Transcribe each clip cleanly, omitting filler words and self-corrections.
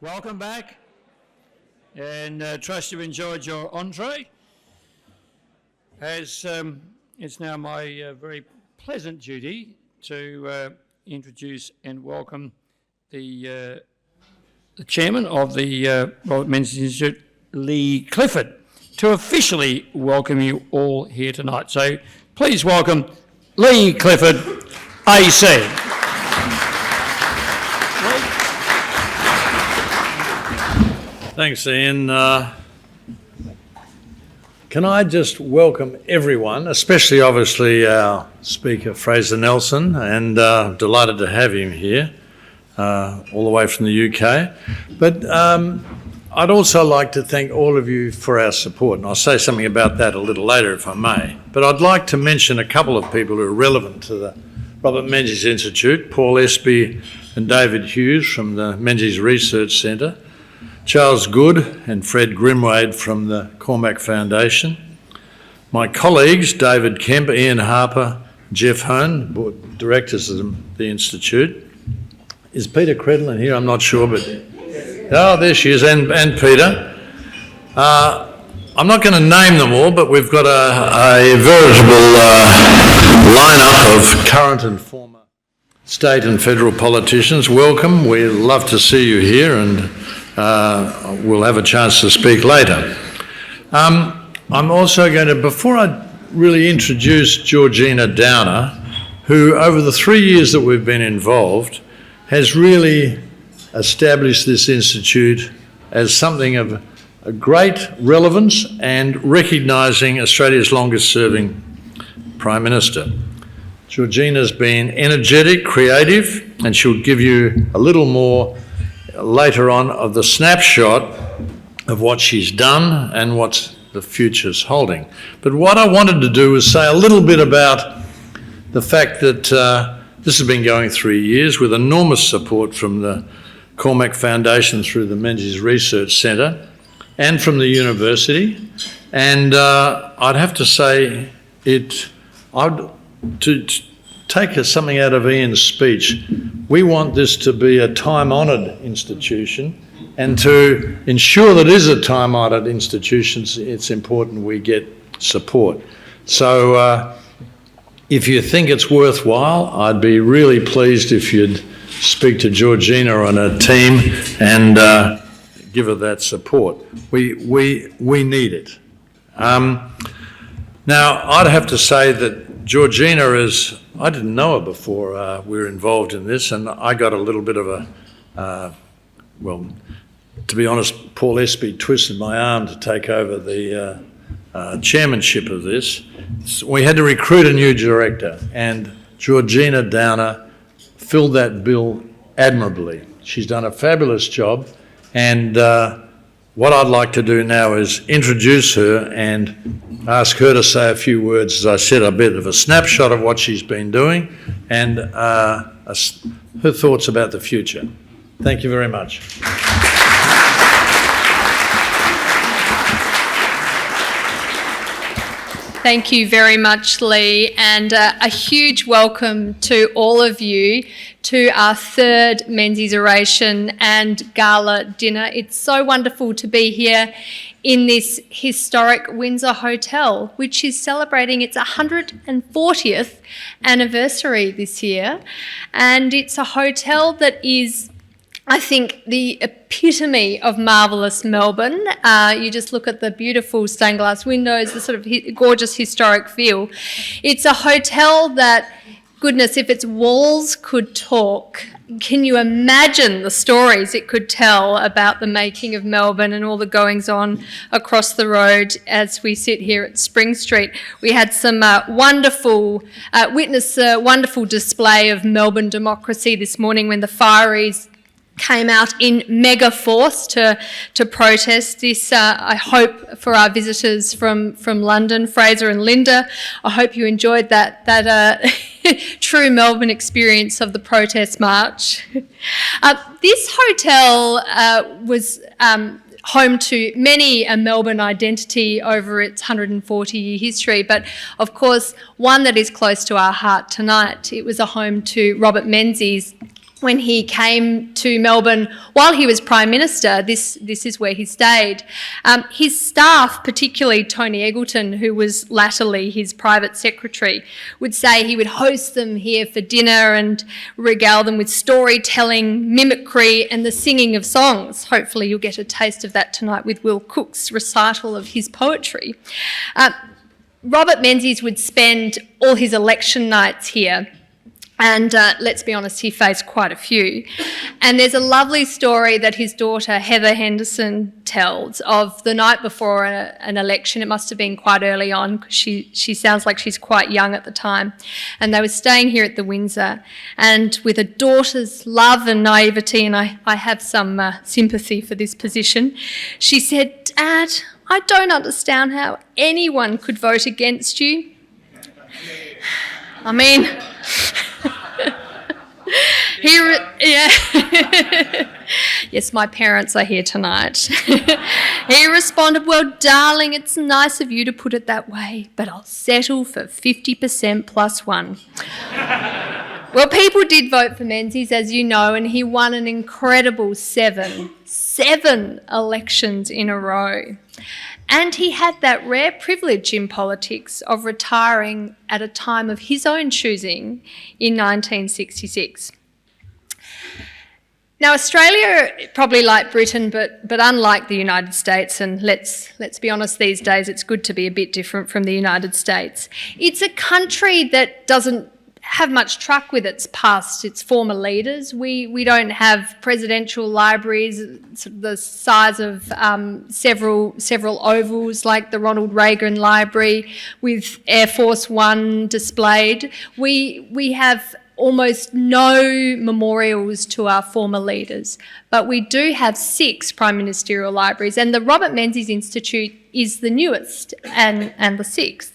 Welcome back, and trust you enjoyed your entree. As it's now my very pleasant duty to introduce and welcome the chairman of the Robert Menzies Institute, Leigh Clifford, to officially welcome you all here tonight. So please welcome Leigh Clifford AC. Thanks, Ian. Can I just welcome everyone, especially obviously our speaker, Fraser Nelson, and delighted to have him here, all the way from the UK. But I'd also like to thank all of you for our support, and I'll say something about that a little later if I may. But I'd like to mention a couple of people who are relevant to the Robert Menzies Institute, Paul Espy and David Hughes from the Menzies Research Centre, Charles Good and Fred Grimwade from the Cormac Foundation, my colleagues David Kemp, Ian Harper, Jeff Hone, board directors of the Institute. Is Peta Credlin here? I'm not sure, but oh, there she is, and Peta. I'm not going to name them all, but we've got a veritable lineup of current and former state and federal politicians. Welcome. We love to see you here, and we'll have a chance to speak later. I'm also going to, before I really introduce Georgina Downer, who over the 3 years that we've been involved has really established this institute as something of a great relevance and recognising Australia's longest serving Prime Minister. Georgina's been energetic, creative, and she'll give you a little more later on of the snapshot of what she's done and what the future's holding. But what I wanted to do was say a little bit about the fact that this has been going 3 years with enormous support from the Cormac Foundation through the Menzies Research Centre and from the university. And I'd have to say to take something out of Ian's speech, we want this to be a time-honoured institution, and to ensure that it is a time-honoured institution, it's important we get support. So if you think it's worthwhile, I'd be really pleased if you'd speak to Georgina and her team and give her that support. We need it. Now, I'd have to say that Georgina is, I didn't know her before we were involved in this, and I got a little bit of a, well, to be honest, Paul Espy twisted my arm to take over the chairmanship of this. So we had to recruit a new director, and Georgina Downer filled that bill admirably. She's done a fabulous job, and what I'd like to do now is introduce her and ask her to say a few words, as I said, a bit of a snapshot of what she's been doing and her thoughts about the future. Thank you very much. Thank you very much, Leigh, and a huge welcome to all of you to our third Menzies Oration and Gala dinner. It's so wonderful to be here in this historic Windsor Hotel, which is celebrating its 140th anniversary this year. And it's a hotel that is, I think, the epitome of marvellous Melbourne. You just look at the beautiful stained glass windows, the sort of gorgeous historic feel. It's a hotel that, goodness, if its walls could talk, can you imagine the stories it could tell about the making of Melbourne and all the goings-on across the road as we sit here at Spring Street? We had some witness a wonderful display of Melbourne democracy this morning when the fireys came out in mega force to protest this. I hope for our visitors from London, Fraser and Linda, I hope you enjoyed that true Melbourne experience of the protest march. This hotel was home to many a Melbourne identity over its 140-year history, but of course one that is close to our heart tonight. It was a home to Robert Menzies, when he came to Melbourne while he was Prime Minister. This is where he stayed. His staff, particularly Tony Eggleton, who was latterly his private secretary, would say he would host them here for dinner and regale them with storytelling, mimicry and the singing of songs. Hopefully you'll get a taste of that tonight with Will Cook's recital of his poetry. Robert Menzies would spend all his election nights here. And let's be honest, he faced quite a few. And there's a lovely story that his daughter Heather Henderson tells of the night before an election. It must have been quite early on because she sounds like she's quite young at the time. And they were staying here at the Windsor. And with a daughter's love and naivety, and I have some sympathy for this position, she said, "Dad, I don't understand how anyone could vote against you." I mean... Yes, my parents are here tonight. He responded, "Well, darling, it's nice of you to put it that way, but I'll settle for 50% plus one." Well, people did vote for Menzies, as you know, and he won an incredible seven elections in a row. And he had that rare privilege in politics of retiring at a time of his own choosing in 1966. Now, Australia, probably like Britain, but unlike the United States, and let's be honest, these days it's good to be a bit different from the United States. It's a country that doesn't have much truck with its past, its former leaders. We don't have presidential libraries the size of several ovals like the Ronald Reagan Library with Air Force One displayed. We have almost no memorials to our former leaders, but we do have 6 prime ministerial libraries, and the Robert Menzies Institute is the newest and the 6th.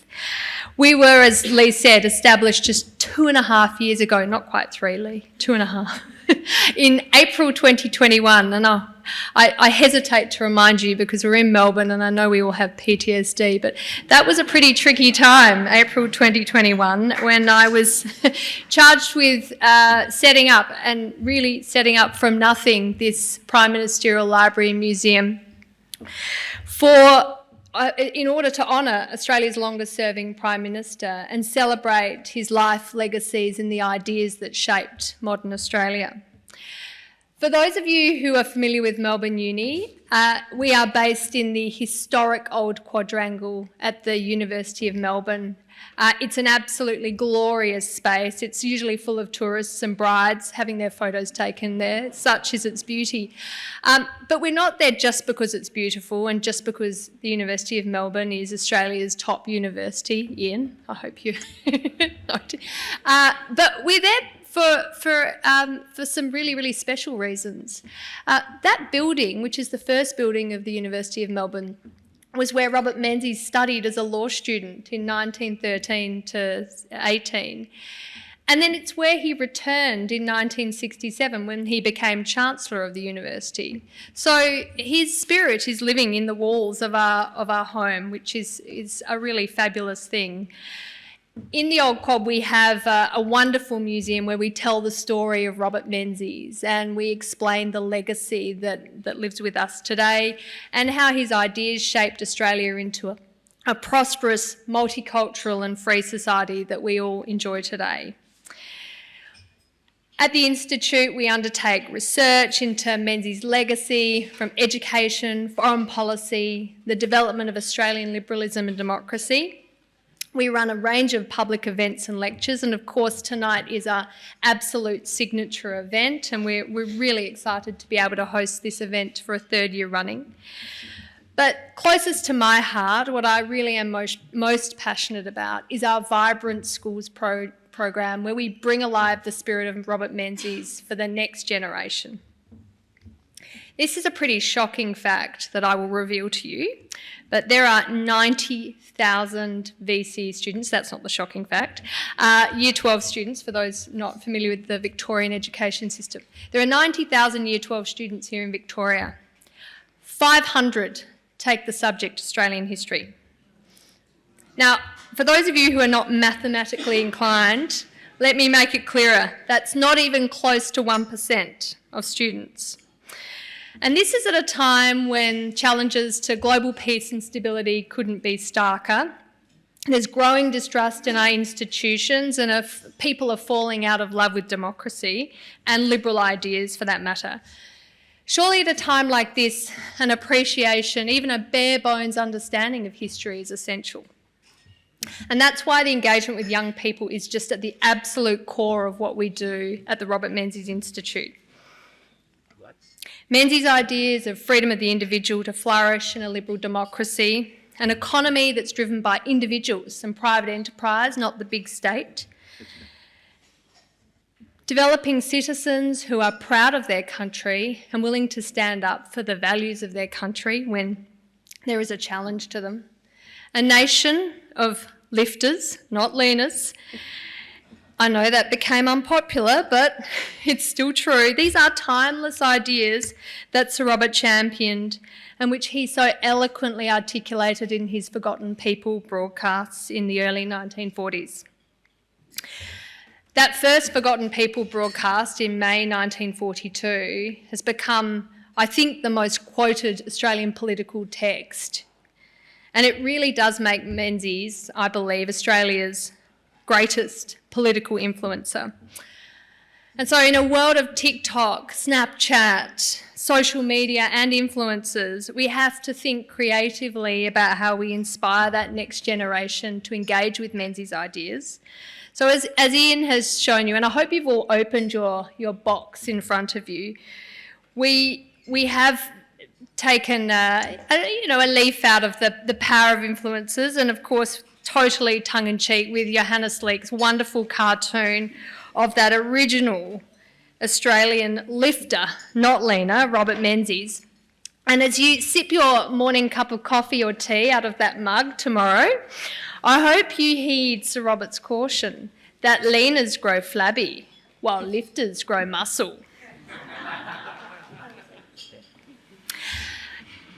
We were, as Leigh said, established just 2.5 years ago, not quite 3, Leigh, 2.5, in April 2021. And I hesitate to remind you because we're in Melbourne and I know we all have PTSD, but that was a pretty tricky time, April 2021, when I was charged with setting up from nothing this Prime Ministerial Library and Museum in order to honour Australia's longest-serving Prime Minister and celebrate his life, legacies and the ideas that shaped modern Australia. For those of you who are familiar with Melbourne Uni, we are based in the historic old quadrangle at the University of Melbourne. It's an absolutely glorious space. It's usually full of tourists and brides having their photos taken there. Such is its beauty. But we're not there just because it's beautiful and just because the University of Melbourne is Australia's top university. Ian, I hope you... but we're there for some really, really special reasons. That building, which is the first building of the University of Melbourne, was where Robert Menzies studied as a law student in 1913 to 18. And then it's where he returned in 1967 when he became Chancellor of the university. So his spirit is living in the walls of our home, which is a really fabulous thing. In the Old Quad, we have a wonderful museum where we tell the story of Robert Menzies and we explain the legacy that lives with us today and how his ideas shaped Australia into a prosperous, multicultural and free society that we all enjoy today. At the Institute, we undertake research into Menzies' legacy from education, foreign policy, the development of Australian liberalism and democracy. We run a range of public events and lectures, and of course tonight is our absolute signature event, and we're really excited to be able to host this event for a 3rd year running. But closest to my heart, what I really am most passionate about is our Vibrant Schools program, where we bring alive the spirit of Robert Menzies for the next generation. This is a pretty shocking fact that I will reveal to you, but there are 90,000 VC students, that's not the shocking fact, Year 12 students, for those not familiar with the Victorian education system. There are 90,000 Year 12 students here in Victoria. 500 take the subject Australian history. Now, for those of you who are not mathematically inclined, Let me make it clearer. That's not even close to 1% of students. And this is at a time when challenges to global peace and stability couldn't be starker. There's growing distrust in our institutions, and people are falling out of love with democracy and liberal ideas for that matter. Surely at a time like this, an appreciation, even a bare bones understanding of history is essential. And that's why the engagement with young people is just at the absolute core of what we do at the Robert Menzies Institute. Menzies' ideas of freedom of the individual to flourish in a liberal democracy, an economy that's driven by individuals and private enterprise, not the big state, developing citizens who are proud of their country and willing to stand up for the values of their country when there is a challenge to them, a nation of lifters, not leaners. I know that became unpopular, but it's still true. These are timeless ideas that Sir Robert championed and which he so eloquently articulated in his Forgotten People broadcasts in the early 1940s. That first Forgotten People broadcast in May 1942 has become, I think, the most quoted Australian political text. And it really does make Menzies, I believe, Australia's greatest political influencer. And so in a world of TikTok, Snapchat, social media and influencers, we have to think creatively about how we inspire that next generation to engage with Menzies' ideas. So as Ian has shown you, and I hope you've all opened your box in front of you, we have taken a leaf out of the power of influencers, and of course totally tongue-in-cheek with Johannes Leek's wonderful cartoon of that original Australian lifter, not leaner, Robert Menzies. And as you sip your morning cup of coffee or tea out of that mug tomorrow, I hope you heed Sir Robert's caution that leaners grow flabby while lifters grow muscle.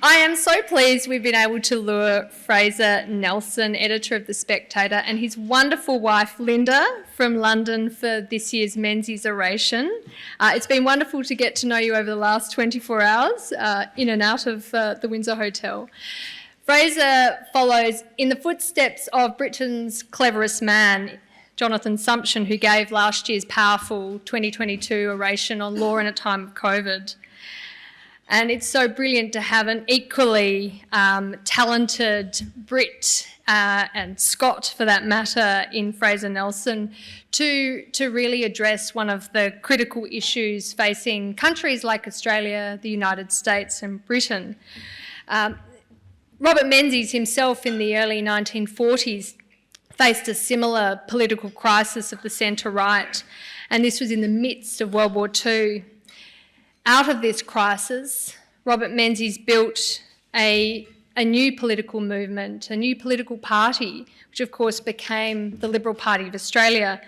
I am so pleased we've been able to lure Fraser Nelson, editor of The Spectator, and his wonderful wife Linda from London for this year's Menzies Oration. It's been wonderful to get to know you over the last 24 hours in and out of the Windsor Hotel. Fraser follows in the footsteps of Britain's cleverest man, Jonathan Sumption, who gave last year's powerful 2022 oration on law in a time of COVID. And it's so brilliant to have an equally talented Brit and Scot, for that matter, in Fraser Nelson to really address one of the critical issues facing countries like Australia, the United States and Britain. Robert Menzies himself in the early 1940s faced a similar political crisis of the centre-right, and this was in the midst of World War II. Out of this crisis, Robert Menzies built a new political movement, a new political party, which of course became the Liberal Party of Australia.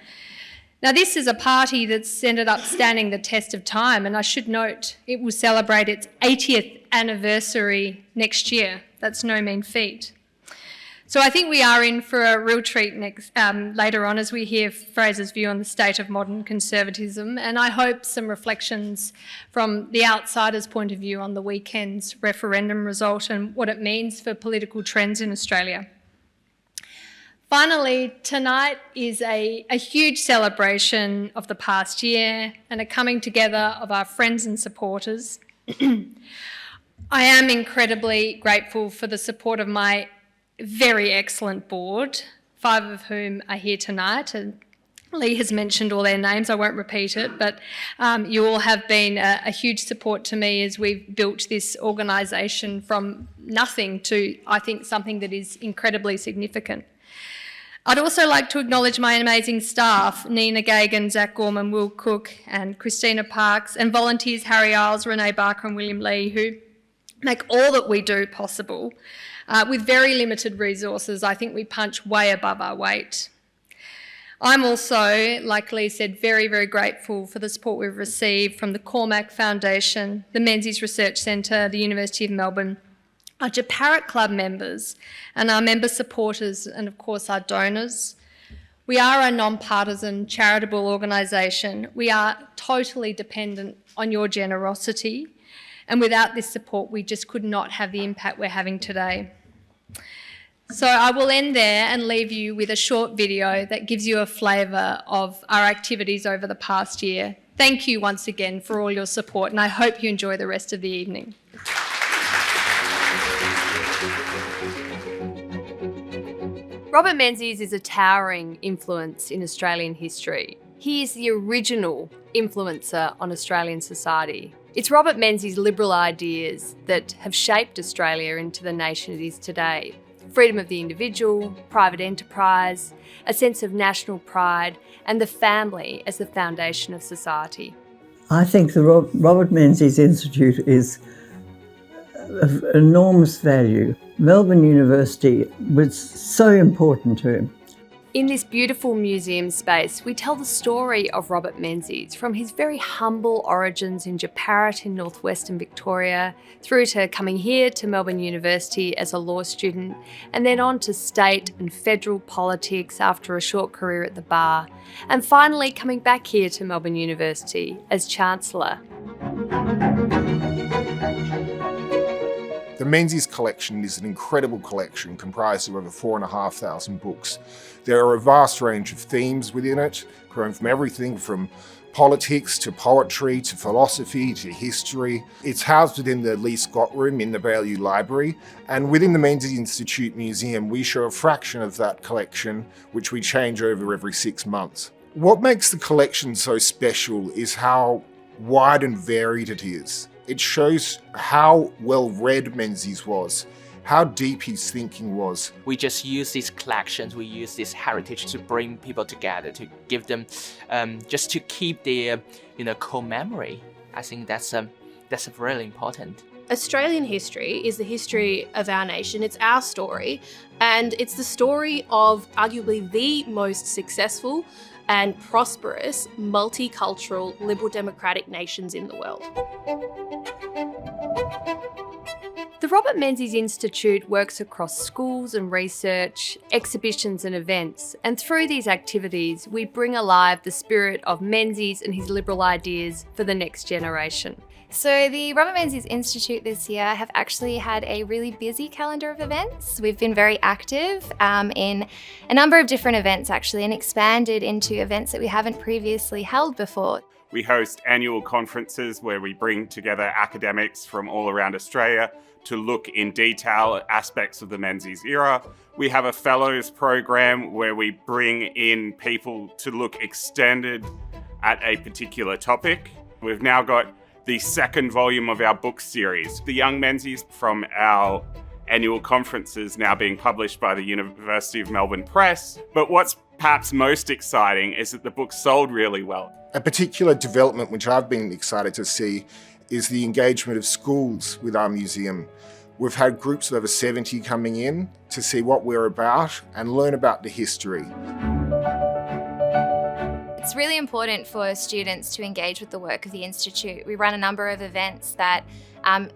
Now this is a party that's ended up standing the test of time, and I should note it will celebrate its 80th anniversary next year. That's no mean feat. So I think we are in for a real treat later on as we hear Fraser's view on the state of modern conservatism, and I hope some reflections from the outsider's point of view on the weekend's referendum result and what it means for political trends in Australia. Finally, tonight is a huge celebration of the past year and a coming together of our friends and supporters. I am incredibly grateful for the support of my very excellent board, 5 of whom are here tonight, and Leigh has mentioned all their names, I won't repeat it, but you all have been a huge support to me as we've built this organisation from nothing to, I think, something that is incredibly significant. I'd also like to acknowledge my amazing staff, Nina Gagan, Zach Gorman, Will Cook and Christina Parks, and volunteers Harry Isles, Renee Barker and William Lee, who make all that we do possible. With very limited resources, I think we punch way above our weight. I'm also, like Leigh said, very, very grateful for the support we've received from the Cormack Foundation, the Menzies Research Centre, the University of Melbourne, our Japarrett Club members and our member supporters, and of course our donors. We are a non-partisan charitable organisation. We are totally dependent on your generosity, and without this support we just could not have the impact we're having today. So I will end there and leave you with a short video that gives you a flavour of our activities over the past year. Thank you once again for all your support, and I hope you enjoy the rest of the evening. Robert Menzies is a towering influence in Australian history. He is the original influencer on Australian society. It's Robert Menzies' liberal ideas that have shaped Australia into the nation it is today. Freedom of the individual, private enterprise, a sense of national pride, and the family as the foundation of society. I think the Robert Menzies Institute is of enormous value. Melbourne University was so important to him. In this beautiful museum space, we tell the story of Robert Menzies from his very humble origins in Jeparit in northwestern Victoria, through to coming here to Melbourne University as a law student, and then on to state and federal politics after a short career at the bar, and finally coming back here to Melbourne University as Chancellor. The Menzies collection is an incredible collection comprised of over 4,500 books. There are a vast range of themes within it, growing from everything from politics to poetry to philosophy to history. It's housed within the Leigh Scott Room in the Baillieu Library, and within the Menzies Institute Museum we show a fraction of that collection, which we change over every 6 months. What makes the collection so special is how wide and varied it is. It shows how well read Menzies was, how deep his thinking was. We just use these collections, we use this heritage to bring people together, to give them, just to keep their, core memory. I think that's really important. Australian history is the history of our nation. It's our story, and it's the story of arguably the most successful and prosperous multicultural liberal democratic nations in the world. The Robert Menzies Institute works across schools and research, exhibitions and events, and through these activities we bring alive the spirit of Menzies and his liberal ideas for the next generation. So the Robert Menzies Institute this year have actually had a really busy calendar of events. We've been very active in a number of different events actually, and expanded into events that we haven't previously held before. We host annual conferences where we bring together academics from all around Australia to look in detail at aspects of the Menzies era. We have a fellows program where we bring in people to look extended at a particular topic. We've now got the second volume of our book series, The Young Menzies, from our annual conferences now being published by the University of Melbourne Press. But what's perhaps most exciting is that the book sold really well. A particular development which I've been excited to see is the engagement of schools with our museum. We've had groups of over 70 coming in to see what we're about and learn about the history. It's really important for students to engage with the work of the Institute. We run a number of events that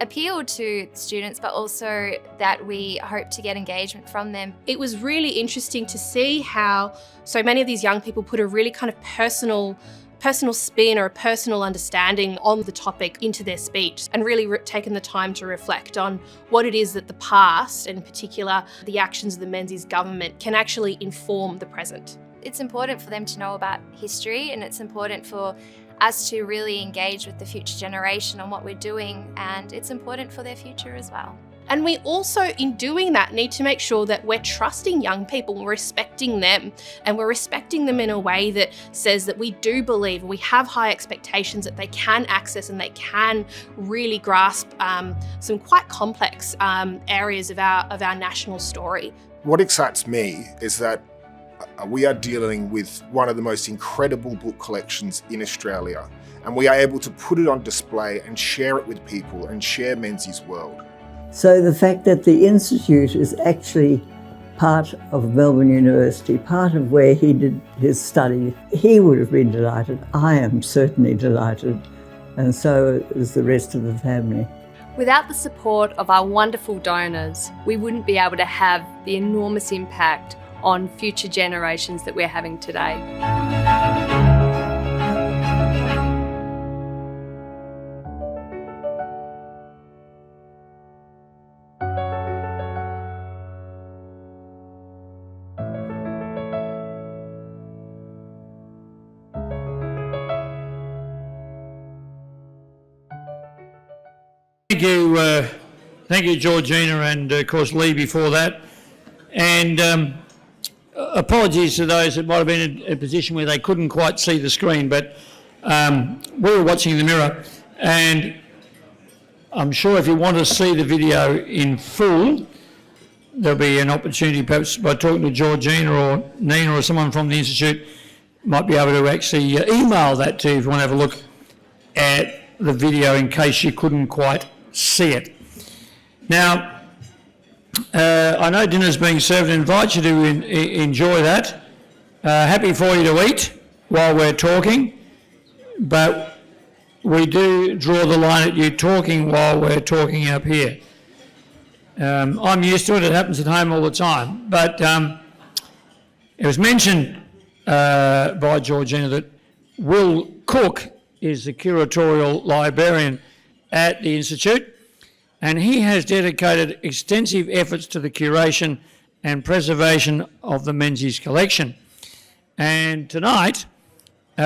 appeal to students, but also that we hope to get engagement from them. It was really interesting to see how so many of these young people put a really kind of personal spin or a personal understanding on the topic into their speech, and really taken the time to reflect on what it is that the past, and in particular the actions of the Menzies government, can actually inform the present. It's important for them to know about history, and it's important for us to really engage with the future generation on what we're doing, and it's important for their future as well. And we also, in doing that, need to make sure that we're trusting young people, we're respecting them, and we're respecting them in a way that says that we do believe, we have high expectations that they can access and they can really grasp some quite complex areas of our national story. What excites me is that we are dealing with one of the most incredible book collections in Australia, and we are able to put it on display and share it with people and share Menzies' world. So the fact that the Institute is actually part of Melbourne University, part of where he did his study, he would have been delighted. I am certainly delighted, and so is the rest of the family. Without the support of our wonderful donors, we wouldn't be able to have the enormous impact on future generations that we're having today. Thank you, Georgina, and of course Leigh before that. And apologies to those that might have been in a position where they couldn't quite see the screen, but we were watching in the mirror, and I'm sure if you want to see the video in full, there'll be an opportunity perhaps by talking to Georgina or Nina or someone from the Institute might be able to actually email that to you if you want to have a look at the video in case you couldn't quite see it. Now, I know dinner's being served and invite you to enjoy that. Happy for you to eat while we're talking, but we do draw the line at you talking while we're talking up here. I'm used to it, it happens at home all the time, but it was mentioned by Georgina that Will Cook is the curatorial librarian at the Institute, and he has dedicated extensive efforts to the curation and preservation of the Menzies collection. And tonight,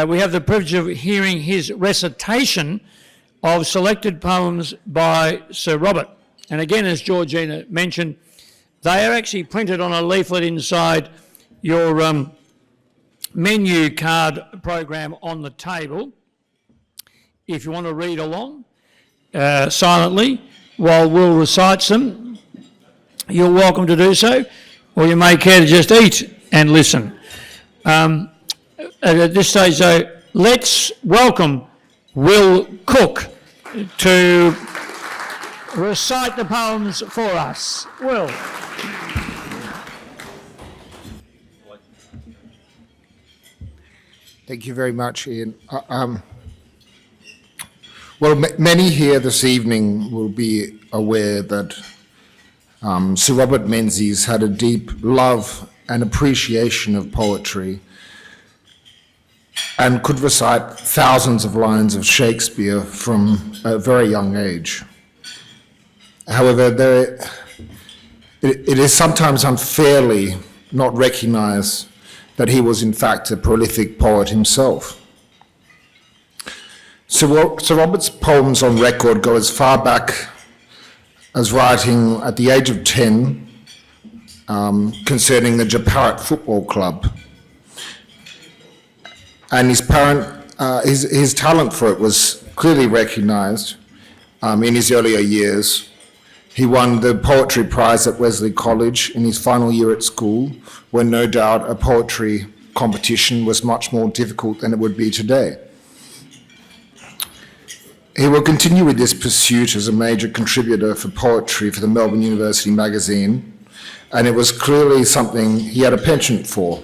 we have the privilege of hearing his recitation of selected poems by Sir Robert. And again, as Georgina mentioned, they are actually printed on a leaflet inside your menu card program on the table. If you want to read along silently while Will recites them, you're welcome to do so, or you may care to just eat and listen. At this stage, though, let's welcome Will Cook to recite the poems for us. Will. Thank you very much, Ian. Well, many here this evening will be aware that Sir Robert Menzies had a deep love and appreciation of poetry and could recite thousands of lines of Shakespeare from a very young age. However, it is sometimes unfairly not recognised that he was in fact a prolific poet himself. Sir Robert's poems on record go as far back as writing at the age of 10 concerning the Japarat Football Club. And his talent for it was clearly recognised in his earlier years. He won the Poetry Prize at Wesley College in his final year at school, when no doubt a poetry competition was much more difficult than it would be today. He will continue with this pursuit as a major contributor for poetry for the Melbourne University magazine, and it was clearly something he had a penchant for,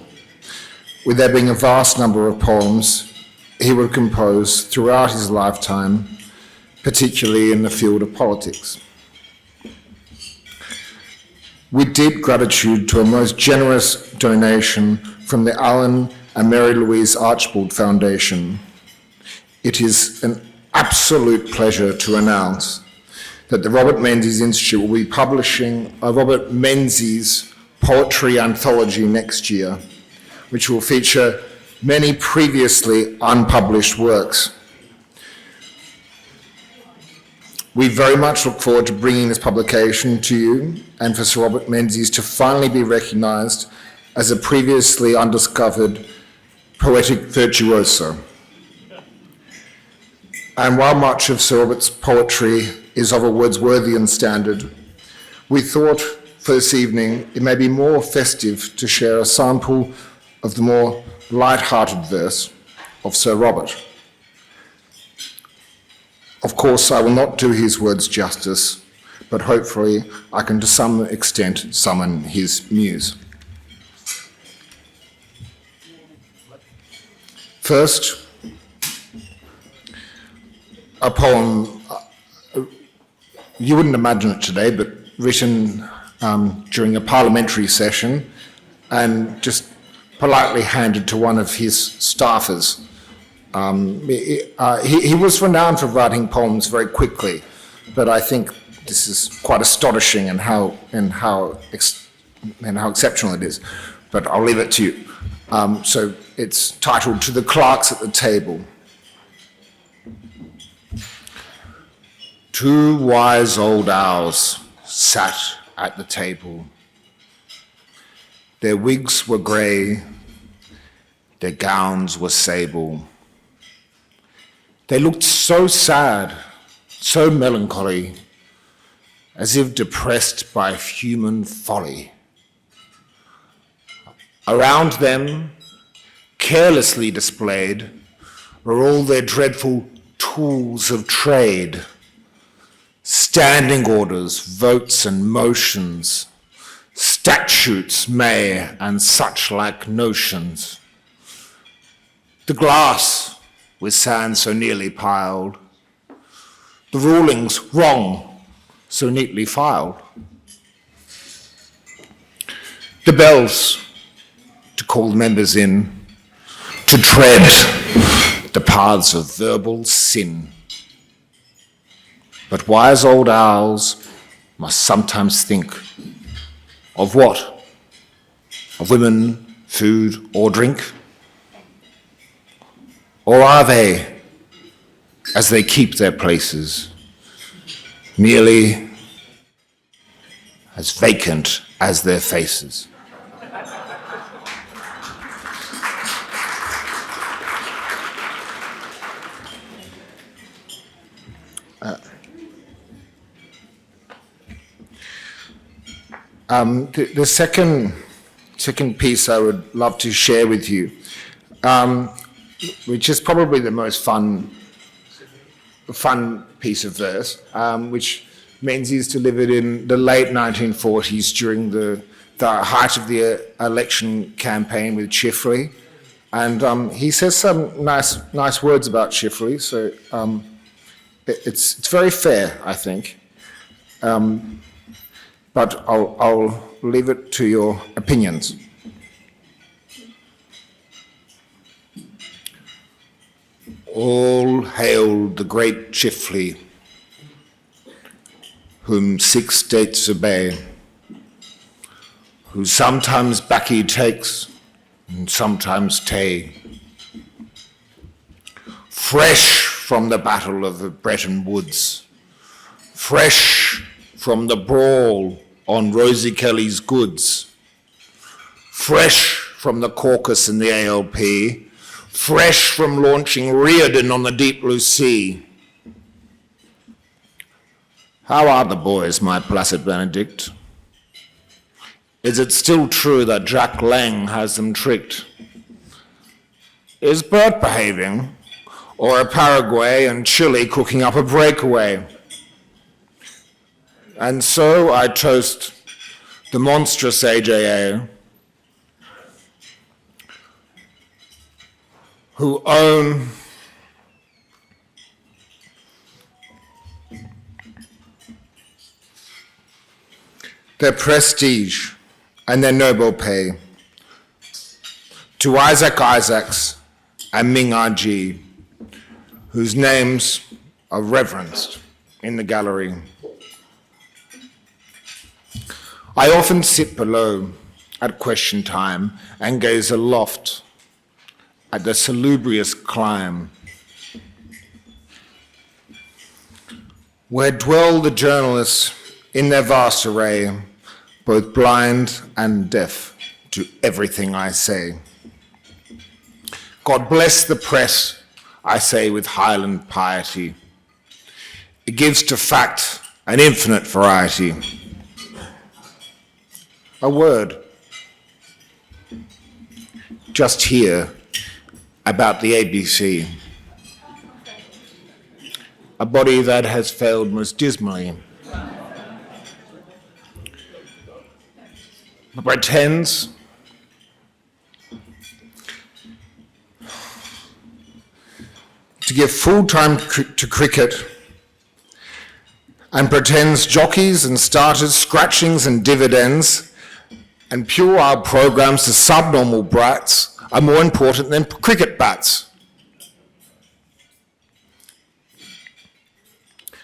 with there being a vast number of poems he would compose throughout his lifetime, particularly in the field of politics. With deep gratitude to a most generous donation from the Alan and Mary Louise Archibald Foundation, it is an absolute pleasure to announce that the Robert Menzies Institute will be publishing a Robert Menzies poetry anthology next year, which will feature many previously unpublished works. We very much look forward to bringing this publication to you and for Sir Robert Menzies to finally be recognised as a previously undiscovered poetic virtuoso. And while much of Sir Robert's poetry is of a Wordsworthian standard, we thought for this evening it may be more festive to share a sample of the more light-hearted verse of Sir Robert. Of course, I will not do his words justice, but hopefully I can to some extent summon his muse. First, a poem, you wouldn't imagine it today, but written during a parliamentary session and just politely handed to one of his staffers. He was renowned for writing poems very quickly, but I think this is quite astonishing in how exceptional it is. But I'll leave it to you. So it's titled "To the Clerks at the Table." Two wise old owls sat at the table. Their wigs were grey, their gowns were sable. They looked so sad, so melancholy, as if depressed by human folly. Around them, carelessly displayed, were all their dreadful tools of trade. Standing orders, votes and motions, statutes, may, and such like notions. The glass with sand so nearly piled, the rulings wrong so neatly filed. The bells to call the members in, to tread the paths of verbal sin. But wise old owls must sometimes think of what? Of women, food, or drink? Or are they, as they keep their places, merely as vacant as their faces? The second piece I would love to share with you, which is probably the most fun piece of verse, which Menzies delivered in the late 1940s during the height of the election campaign with Chifley. And he says some nice words about Chifley, so it's very fair, I think. But I'll leave it to your opinions. All hail the great Chifley, whom 6 states obey, who sometimes baccy takes and sometimes tay. Fresh from the battle of the Bretton Woods, fresh from the brawl on Rosie Kelly's goods, fresh from the caucus in the ALP, fresh from launching Reardon on the deep blue sea. How are the boys, my placid Benedict? Is it still true that Jack Lang has them tricked? Is Bert behaving, or are Paraguay and Chile cooking up a breakaway? And so I toast the monstrous AJA, who own their prestige and their noble pay, to Isaac Isaacs and Ming RG, whose names are reverenced in the gallery. I often sit below at question time and gaze aloft at the salubrious clime, where dwell the journalists in their vast array, both blind and deaf to everything I say. God bless the press, I say with Highland piety. It gives to fact an infinite variety. A word, just here, about the ABC. A body that has failed most dismally. Pretends to give full time to cricket, and pretends jockeys and starters, scratchings and dividends And puerile programs to subnormal brats are more important than cricket bats.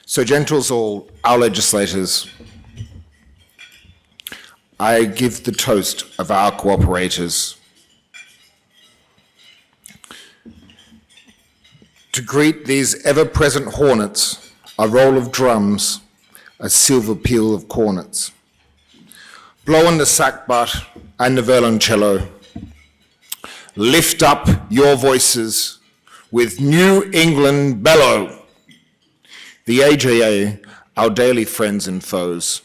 So, gentles all, our legislators, I give the toast of our cooperators. To greet these ever-present hornets, a roll of drums, a silver peal of cornets. Blow on the sackbut and the violoncello. Lift up your voices with New England bellow. The AJA, our daily friends and foes.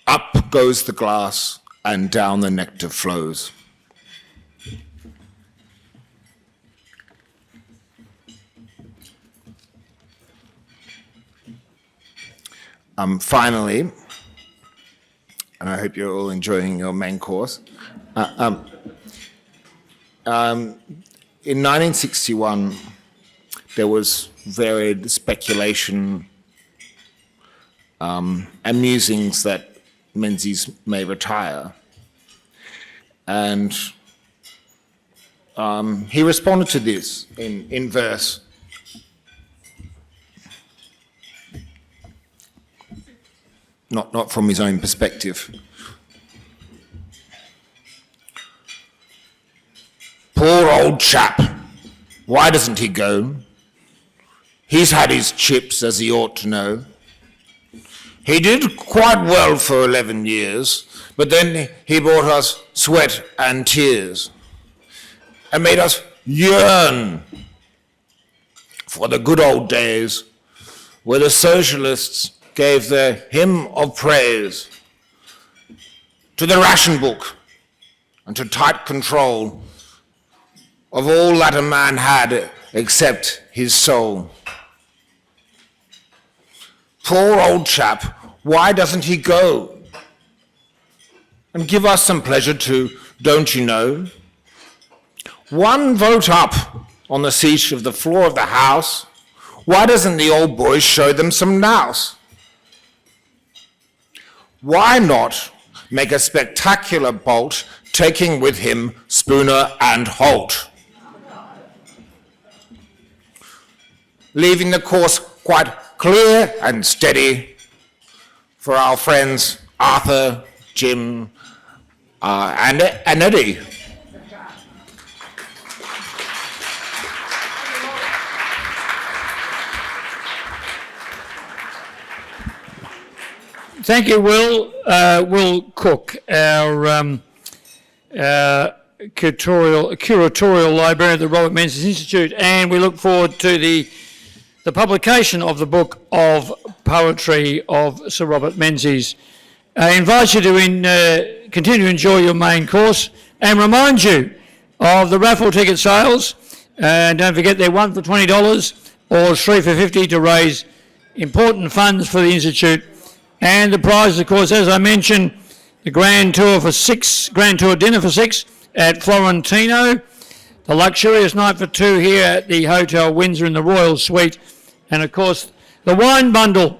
Up goes the glass and down the nectar flows. Finally, and I hope you're all enjoying your main course. In 1961, there was varied speculation and musings that Menzies may retire. And he responded to this in verse. Not from his own perspective. Poor old chap, why doesn't he go? He's had his chips, as he ought to know. He did quite well for 11 years, but then he brought us sweat and tears and made us yearn for the good old days where the socialists gave their hymn of praise to the ration book and to tight control of all that a man had except his soul. Poor old chap, why doesn't he go? And give us some pleasure too, don't you know? One vote up on the seat of the floor of the House, why doesn't the old boy show them some nous? Why not make a spectacular bolt, taking with him Spooner and Holt? Leaving the course quite clear and steady for our friends Arthur, Jim, and Eddie. Thank you, Will. Will Cook, our curatorial librarian at the Robert Menzies Institute, and we look forward to the publication of the book of poetry of Sir Robert Menzies. I invite you to continue to enjoy your main course and remind you of the raffle ticket sales. And don't forget they're 1 for $20 or 3 for $50 to raise important funds for the Institute. And the prize, of course, as I mentioned, the grand tour dinner for 6 at Florentino, the luxurious night for 2 here at the Hotel Windsor in the Royal Suite, and of course the wine bundle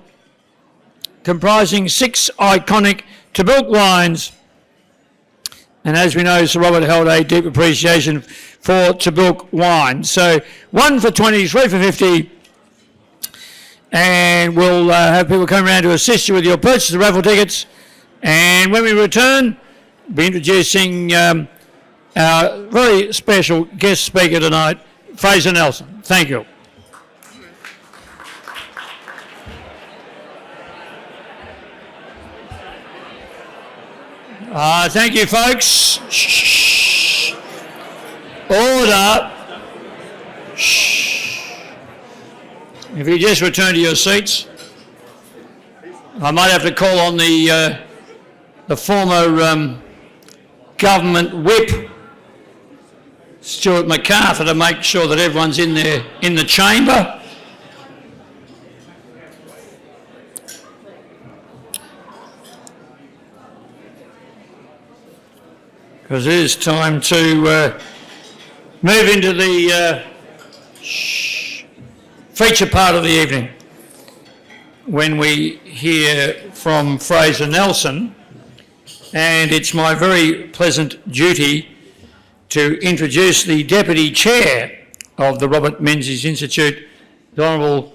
comprising 6 iconic Tobilk wines. And as we know, Sir Robert held a deep appreciation for Tobilk wine. So 1 for 20, 3 for 50. And we'll have people come around to assist you with your purchase of raffle tickets. And when we return, we'll be introducing our very special guest speaker tonight, Fraser Nelson. Thank you. Thank you, folks. Shh. Order. Shh. If you just return to your seats, I might have to call on the former government whip, Stuart MacArthur, to make sure that everyone's in the chamber. Because it is time to move into the feature part of the evening, when we hear from Fraser Nelson And it's my very pleasant duty to introduce the Deputy Chair of the Robert Menzies Institute, the Honourable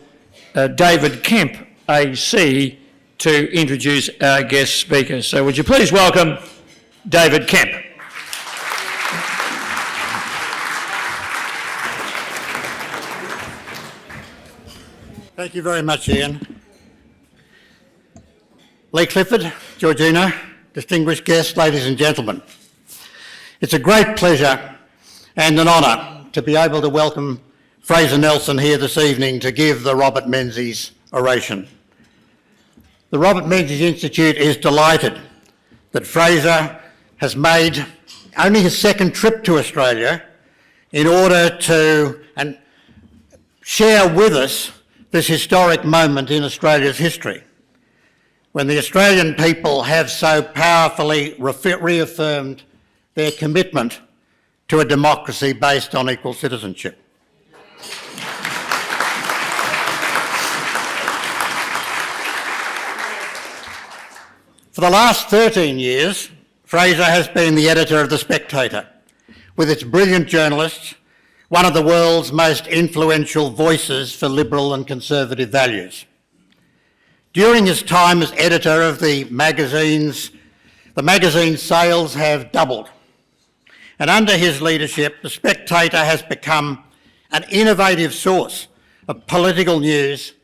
David Kemp AC, to introduce our guest speaker. So would you please welcome David Kemp. Thank you very much, Ian. Leigh Clifford, Georgina, distinguished guests, ladies and gentlemen. It's a great pleasure and an honour to be able to welcome Fraser Nelson here this evening to give the Robert Menzies Oration. The Robert Menzies Institute is delighted that Fraser has made only his second trip to Australia in order to share with us this historic moment in Australia's history, when the Australian people have so powerfully reaffirmed their commitment to a democracy based on equal citizenship. For the last 13 years, Fraser has been the editor of The Spectator, with its brilliant journalists, one of the world's most influential voices for liberal and conservative values. During his time as editor of the magazine's sales have doubled. And under his leadership, The Spectator has become an innovative source of political news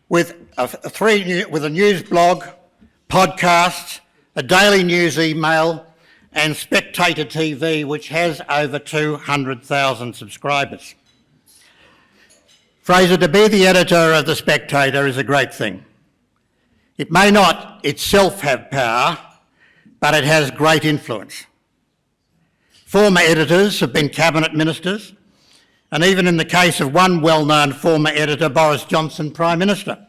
with a news blog, podcasts, a daily news email, and Spectator TV, which has over 200,000 subscribers. Fraser, to be the editor of The Spectator is a great thing. It may not itself have power, but it has great influence. Former editors have been cabinet ministers, and even in the case of one well-known former editor, Boris Johnson, Prime Minister.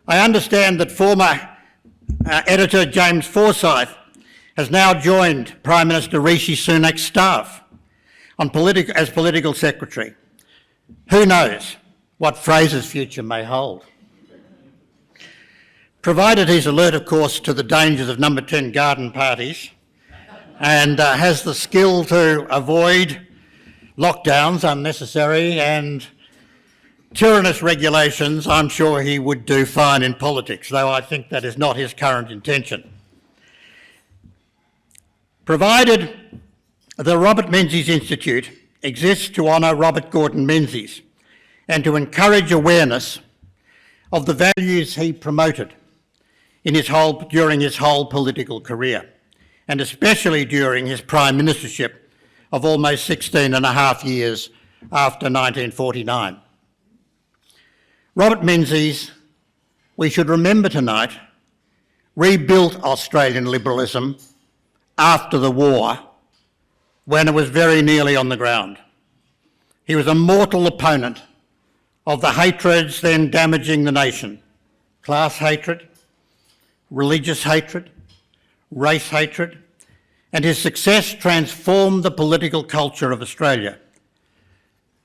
I understand that former editor James Forsyth has now joined Prime Minister Rishi Sunak's staff as political secretary. Who knows what Fraser's future may hold? Provided he's alert, of course, to the dangers of number 10 garden parties and has the skill to avoid lockdowns, unnecessary and tyrannous regulations, I'm sure he would do fine in politics, though I think that is not his current intention. Provided the Robert Menzies Institute exists to honour Robert Gordon Menzies and to encourage awareness of the values he promoted during his whole political career, and especially during his Prime Ministership of almost 16 and a half years after 1949. Robert Menzies, we should remember tonight, rebuilt Australian liberalism after the war, when it was very nearly on the ground. He was a mortal opponent of the hatreds then damaging the nation: class hatred, religious hatred, race hatred, and his success transformed the political culture of Australia.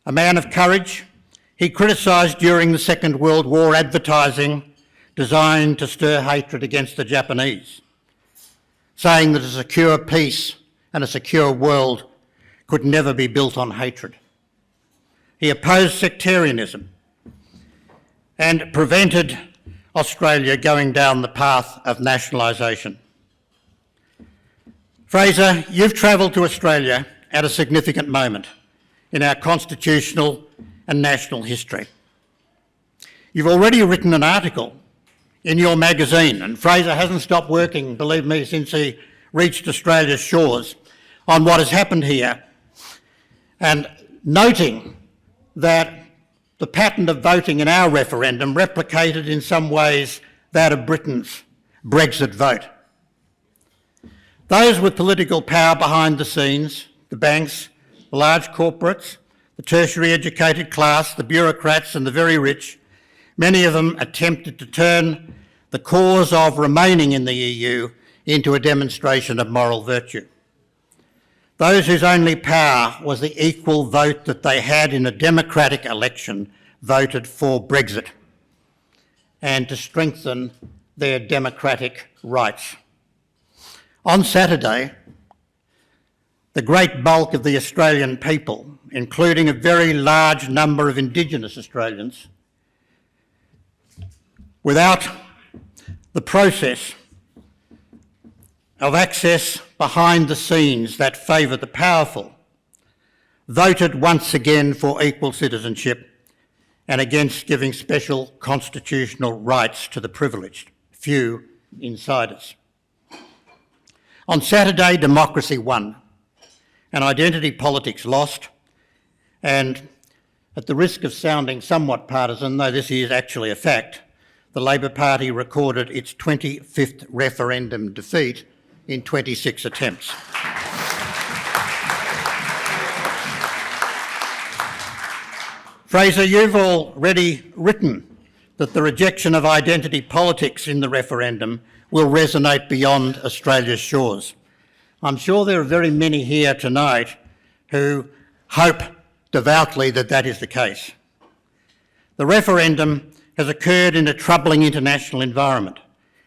A man of courage, he criticised during the Second World War advertising designed to stir hatred against the Japanese, saying that a secure peace and a secure world could never be built on hatred. He opposed sectarianism and prevented Australia going down the path of nationalisation. Fraser, you've travelled to Australia at a significant moment in our constitutional and national history. You've already written an article in your magazine, and Fraser hasn't stopped working, believe me, since he reached Australia's shores on what has happened here, and noting that the pattern of voting in our referendum replicated in some ways that of Britain's Brexit vote. Those with political power behind the scenes, the banks, the large corporates, the tertiary educated class, the bureaucrats and the very rich, many of them attempted to turn the cause of remaining in the EU into a demonstration of moral virtue. Those whose only power was the equal vote that they had in a democratic election voted for Brexit and to strengthen their democratic rights. On Saturday, the great bulk of the Australian people, including a very large number of Indigenous Australians, without the process of access behind the scenes that favour the powerful, voted once again for equal citizenship and against giving special constitutional rights to the privileged, few insiders. On Saturday, democracy won and identity politics lost, and at the risk of sounding somewhat partisan, though this is actually a fact, the Labor Party recorded its 25th referendum defeat in 26 attempts. Fraser, you've already written that the rejection of identity politics in the referendum will resonate beyond Australia's shores. I'm sure there are very many here tonight who hope devoutly that that is the case. The referendum has occurred in a troubling international environment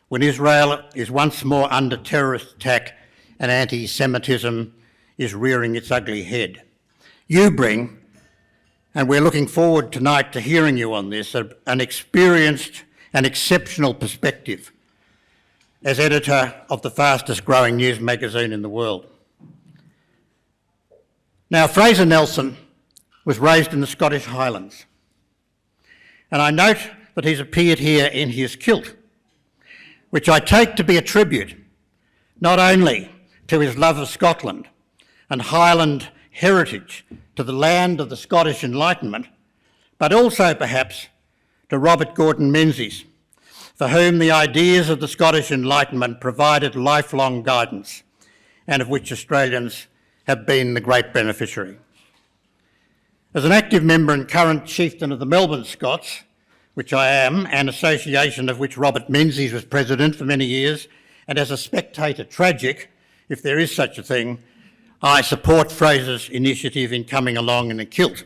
when Israel is once more under terrorist attack and anti-Semitism is rearing its ugly head. You bring, and we're looking forward tonight to hearing you on this, an experienced and exceptional perspective as editor of the fastest growing news magazine in the world. Now, Fraser Nelson was raised in the Scottish Highlands, and I note that he's appeared here in his kilt, which I take to be a tribute not only to his love of Scotland and Highland heritage, to the land of the Scottish Enlightenment, but also perhaps to Robert Gordon Menzies, for whom the ideas of the Scottish Enlightenment provided lifelong guidance and of which Australians have been the great beneficiary. As an active member and current chieftain of the Melbourne Scots, which I am, an association of which Robert Menzies was president for many years, and as a spectator tragic, if there is such a thing, I support Fraser's initiative in coming along in a kilt.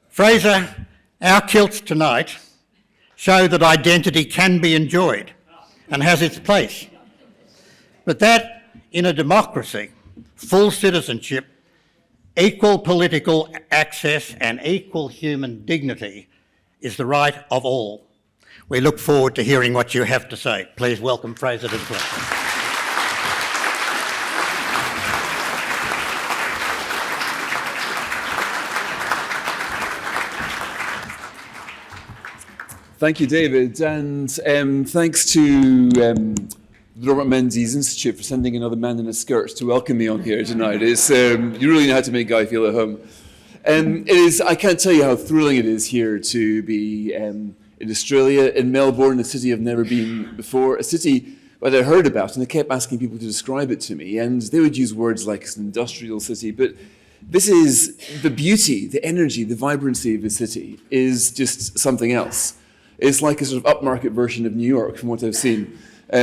Fraser, our kilts tonight show that identity can be enjoyed and has its place, but that in a democracy, full citizenship, equal political access and equal human dignity is the right of all. We look forward to hearing what you have to say. Please welcome Fraser to the platform. Thank you, David, and thanks to the Robert Menzies Institute for sending another man in a skirt to welcome me on here tonight. It's, you really know how to make Guy feel at home. I can't tell you how thrilling it is here to be in Australia, in Melbourne, a city I've never been before, a city that I heard about, and I kept asking people to describe it to me, and they would use words like it's an industrial city, but this is the beauty, the energy, the vibrancy of the city is just something else. It's like a sort of upmarket version of New York, from what I've seen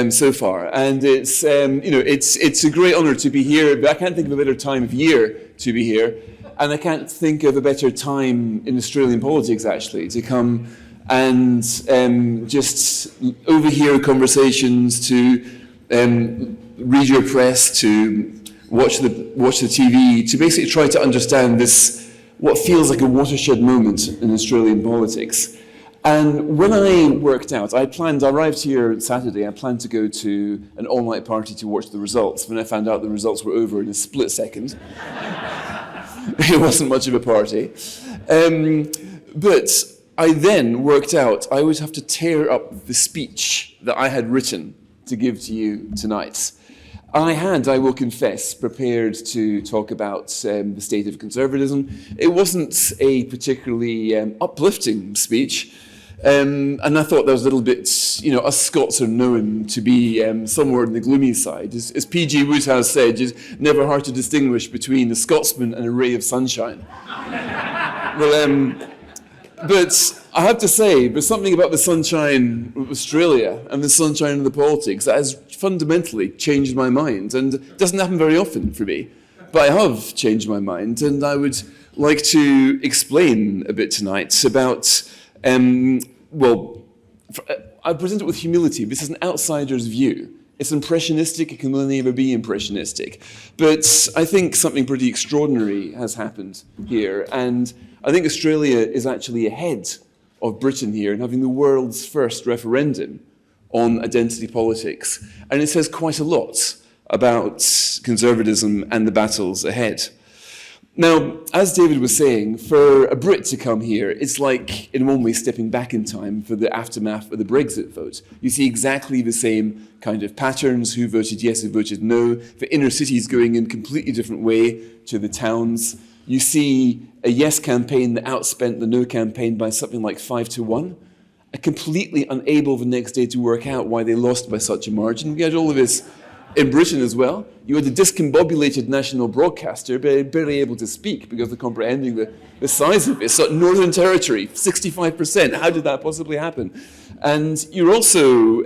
so far. And it's, it's a great honour to be here, but I can't think of a better time of year to be here. And I can't think of a better time in Australian politics, actually, to come and just overhear conversations, to read your press, to watch the TV, to basically try to understand this, what feels like a watershed moment in Australian politics. And when I worked out, I arrived here Saturday, I planned to go to an all-night party to watch the results. When I found out the results were over in a split second, it wasn't much of a party. But I then worked out I would have to tear up the speech that I had written to give to you tonight. I will confess, prepared to talk about the state of conservatism. It wasn't a particularly uplifting speech. And I thought that was a little bit, us Scots are known to be somewhere on the gloomy side. As P.G. Woodhouse said, it's never hard to distinguish between a Scotsman and a ray of sunshine. But I have to say, there's something about the sunshine of Australia and the sunshine of the politics that has fundamentally changed my mind. And it doesn't happen very often for me. But I have changed my mind, and I would like to explain a bit tonight about I present it with humility. This is an outsider's view. It's impressionistic, it can only ever be impressionistic. But I think something pretty extraordinary has happened here, and I think Australia is actually ahead of Britain here in having the world's first referendum on identity politics. And it says quite a lot about conservatism and the battles ahead. Now, as David was saying, for a Brit to come here, it's like, in one way, stepping back in time for the aftermath of the Brexit vote. You see exactly the same kind of patterns, who voted yes, who voted no, the inner cities going in a completely different way to the towns. You see a yes campaign that outspent the no campaign by something like 5-1, completely unable the next day to work out why they lost by such a margin. We had all of this in Britain as well. You had a discombobulated national broadcaster barely able to speak because of comprehending the size of it. So Northern Territory, 65%. How did that possibly happen? And you're also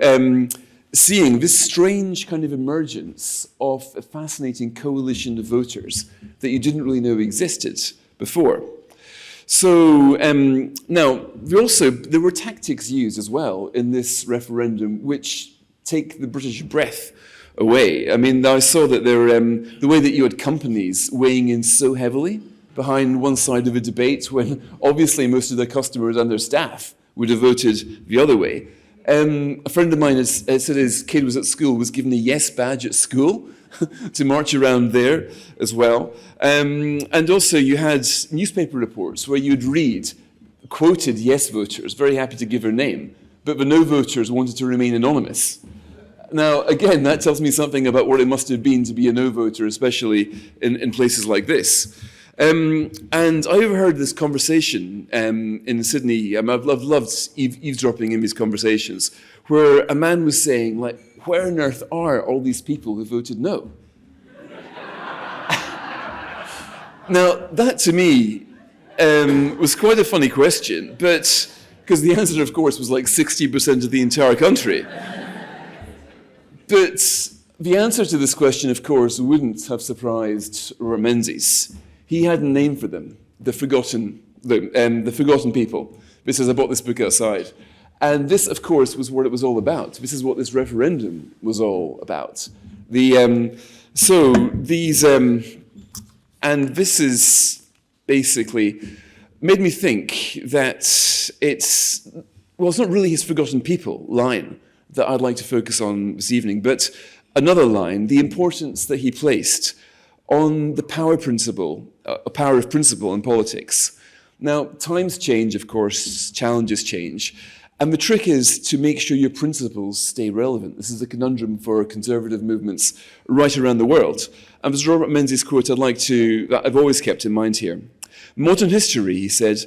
seeing this strange kind of emergence of a fascinating coalition of voters that you didn't really know existed before. So now, there were tactics used as well in this referendum which take the British breath away. I mean, I saw that the way that you had companies weighing in so heavily behind one side of a debate when obviously most of their customers and their staff would have voted the other way. A friend of mine has said his kid was at school, was given a yes badge at school to march around there as well. And also you had newspaper reports where you'd read quoted yes voters, very happy to give her name, but the no voters wanted to remain anonymous. Now, again, that tells me something about what it must have been to be a no voter, especially in places like this. And I overheard this conversation in Sydney. I've loved eavesdropping in these conversations, where a man was saying, like, where on earth are all these people who voted no? Now, that to me was quite a funny question, but because the answer, of course, was like 60% of the entire country. But the answer to this question, of course, wouldn't have surprised Menzies. He had a name for them, the forgotten people. This is, I bought this book outside. And this, of course, was what it was all about. This is what this referendum was all about. And this is basically made me think that it's not really his forgotten people line that I'd like to focus on this evening, but another line, the importance that he placed on the power of principle in politics. Now, times change, of course, challenges change, and the trick is to make sure your principles stay relevant. This is a conundrum for conservative movements right around the world. And there's Robert Menzies' quote that I've always kept in mind here. Modern history, he said,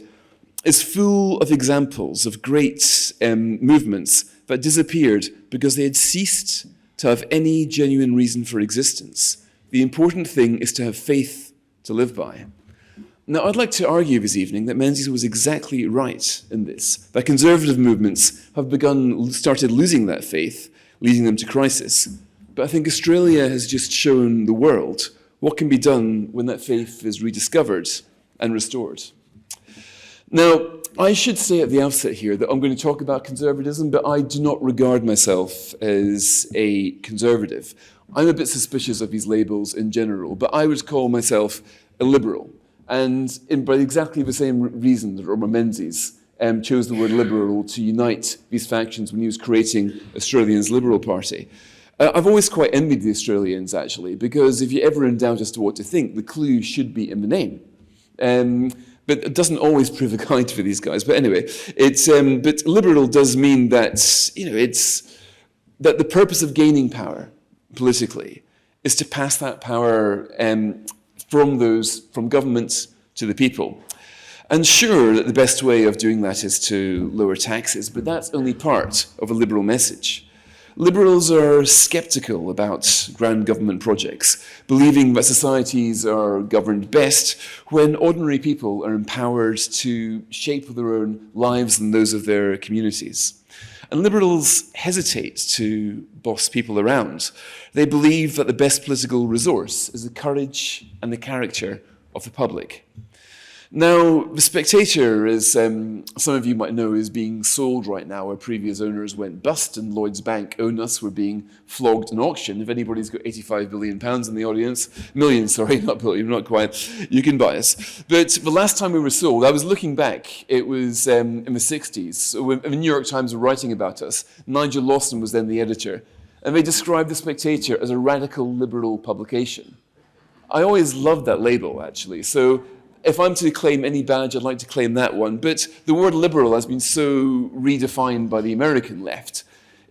is full of examples of great movements that disappeared because they had ceased to have any genuine reason for existence. The important thing is to have faith to live by. Now, I'd like to argue this evening that Menzies was exactly right in this, that conservative movements have started losing that faith, leading them to crisis. But I think Australia has just shown the world what can be done when that faith is rediscovered and restored. Now, I should say at the outset here that I'm going to talk about conservatism, but I do not regard myself as a conservative. I'm a bit suspicious of these labels in general, but I would call myself a liberal. And by exactly the same reason that Robert Menzies chose the word liberal to unite these factions when he was creating Australia's Liberal Party. I've always quite envied the Australians, actually, because if you're ever in doubt as to what to think, the clue should be in the name. But it doesn't always prove a guide for these guys. But anyway, but liberal does mean that, it's that the purpose of gaining power politically is to pass that power from governments to the people. And sure that the best way of doing that is to lower taxes, but that's only part of a liberal message. Liberals are sceptical about grand government projects, believing that societies are governed best when ordinary people are empowered to shape their own lives and those of their communities. And liberals hesitate to boss people around. They believe that the best political resource is the courage and the character of the public. Now, The Spectator, as some of you might know, is being sold right now. Our previous owners went bust and Lloyds Bank own us. We're being flogged in auction. If anybody's got £85 billion in the audience, million, sorry, not billion, not quite, you can buy us. But the last time we were sold, I was looking back, it was in the 60s. So when the New York Times were writing about us, Nigel Lawson was then the editor, and they described The Spectator as a radical liberal publication. I always loved that label, actually. So if I'm to claim any badge, I'd like to claim that one. But the word liberal has been so redefined by the American left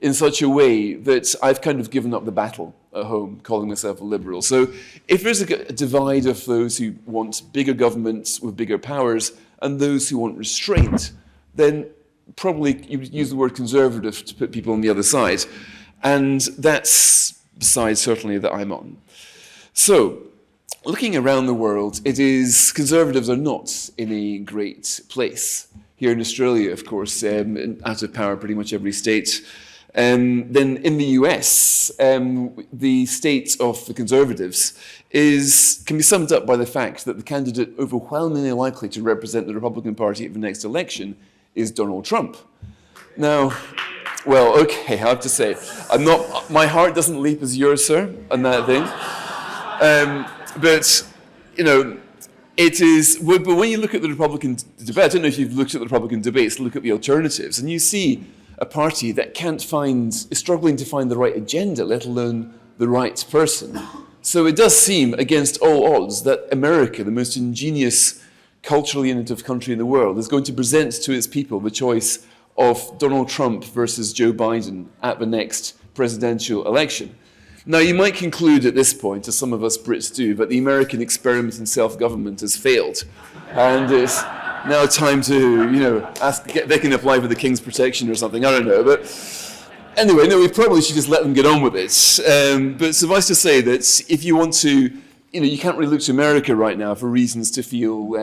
in such a way that I've kind of given up the battle at home, calling myself a liberal. So if there's a divide of those who want bigger governments with bigger powers and those who want restraint, then probably you would use the word conservative to put people on the other side. And that's the side, certainly, that I'm on. So, looking around the world, it is conservatives are not in a great place. Here in Australia, of course, out of power pretty much every state. Then in the US, the state of the conservatives can be summed up by the fact that the candidate overwhelmingly likely to represent the Republican Party at the next election is Donald Trump. Now, well, okay, I have to say, my heart doesn't leap as yours, sir, on that thing. But, you know, it is, but when you look at the Republican debate, I don't know if you've looked at the Republican debates, look at the alternatives, and you see a party that is struggling to find the right agenda, let alone the right person. So it does seem, against all odds, that America, the most ingenious, culturally innovative country in the world, is going to present to its people the choice of Donald Trump versus Joe Biden at the next presidential election. Now, you might conclude at this point, as some of us Brits do, that the American experiment in self-government has failed. And it's now time to, get they can apply for the King's protection or something, I don't know. But anyway, no, we probably should just let them get on with it. But suffice to say that if you want to, you can't really look to America right now for reasons to feel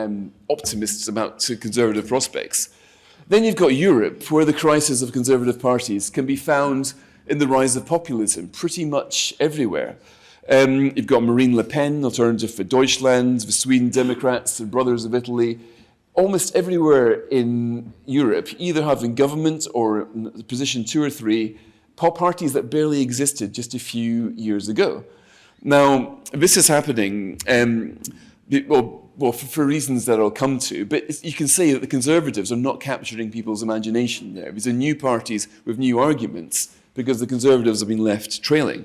optimists about conservative prospects. Then you've got Europe, where the crisis of conservative parties can be found in the rise of populism pretty much everywhere. You've got Marine Le Pen, Alternative for Deutschland, the Sweden Democrats, the Brothers of Italy. Almost everywhere in Europe, either having government or position 2 or 3, parties that barely existed just a few years ago. Now, this is happening, for reasons that I'll come to, but you can say that the Conservatives are not capturing people's imagination there. These are new parties with new arguments, because the Conservatives have been left trailing.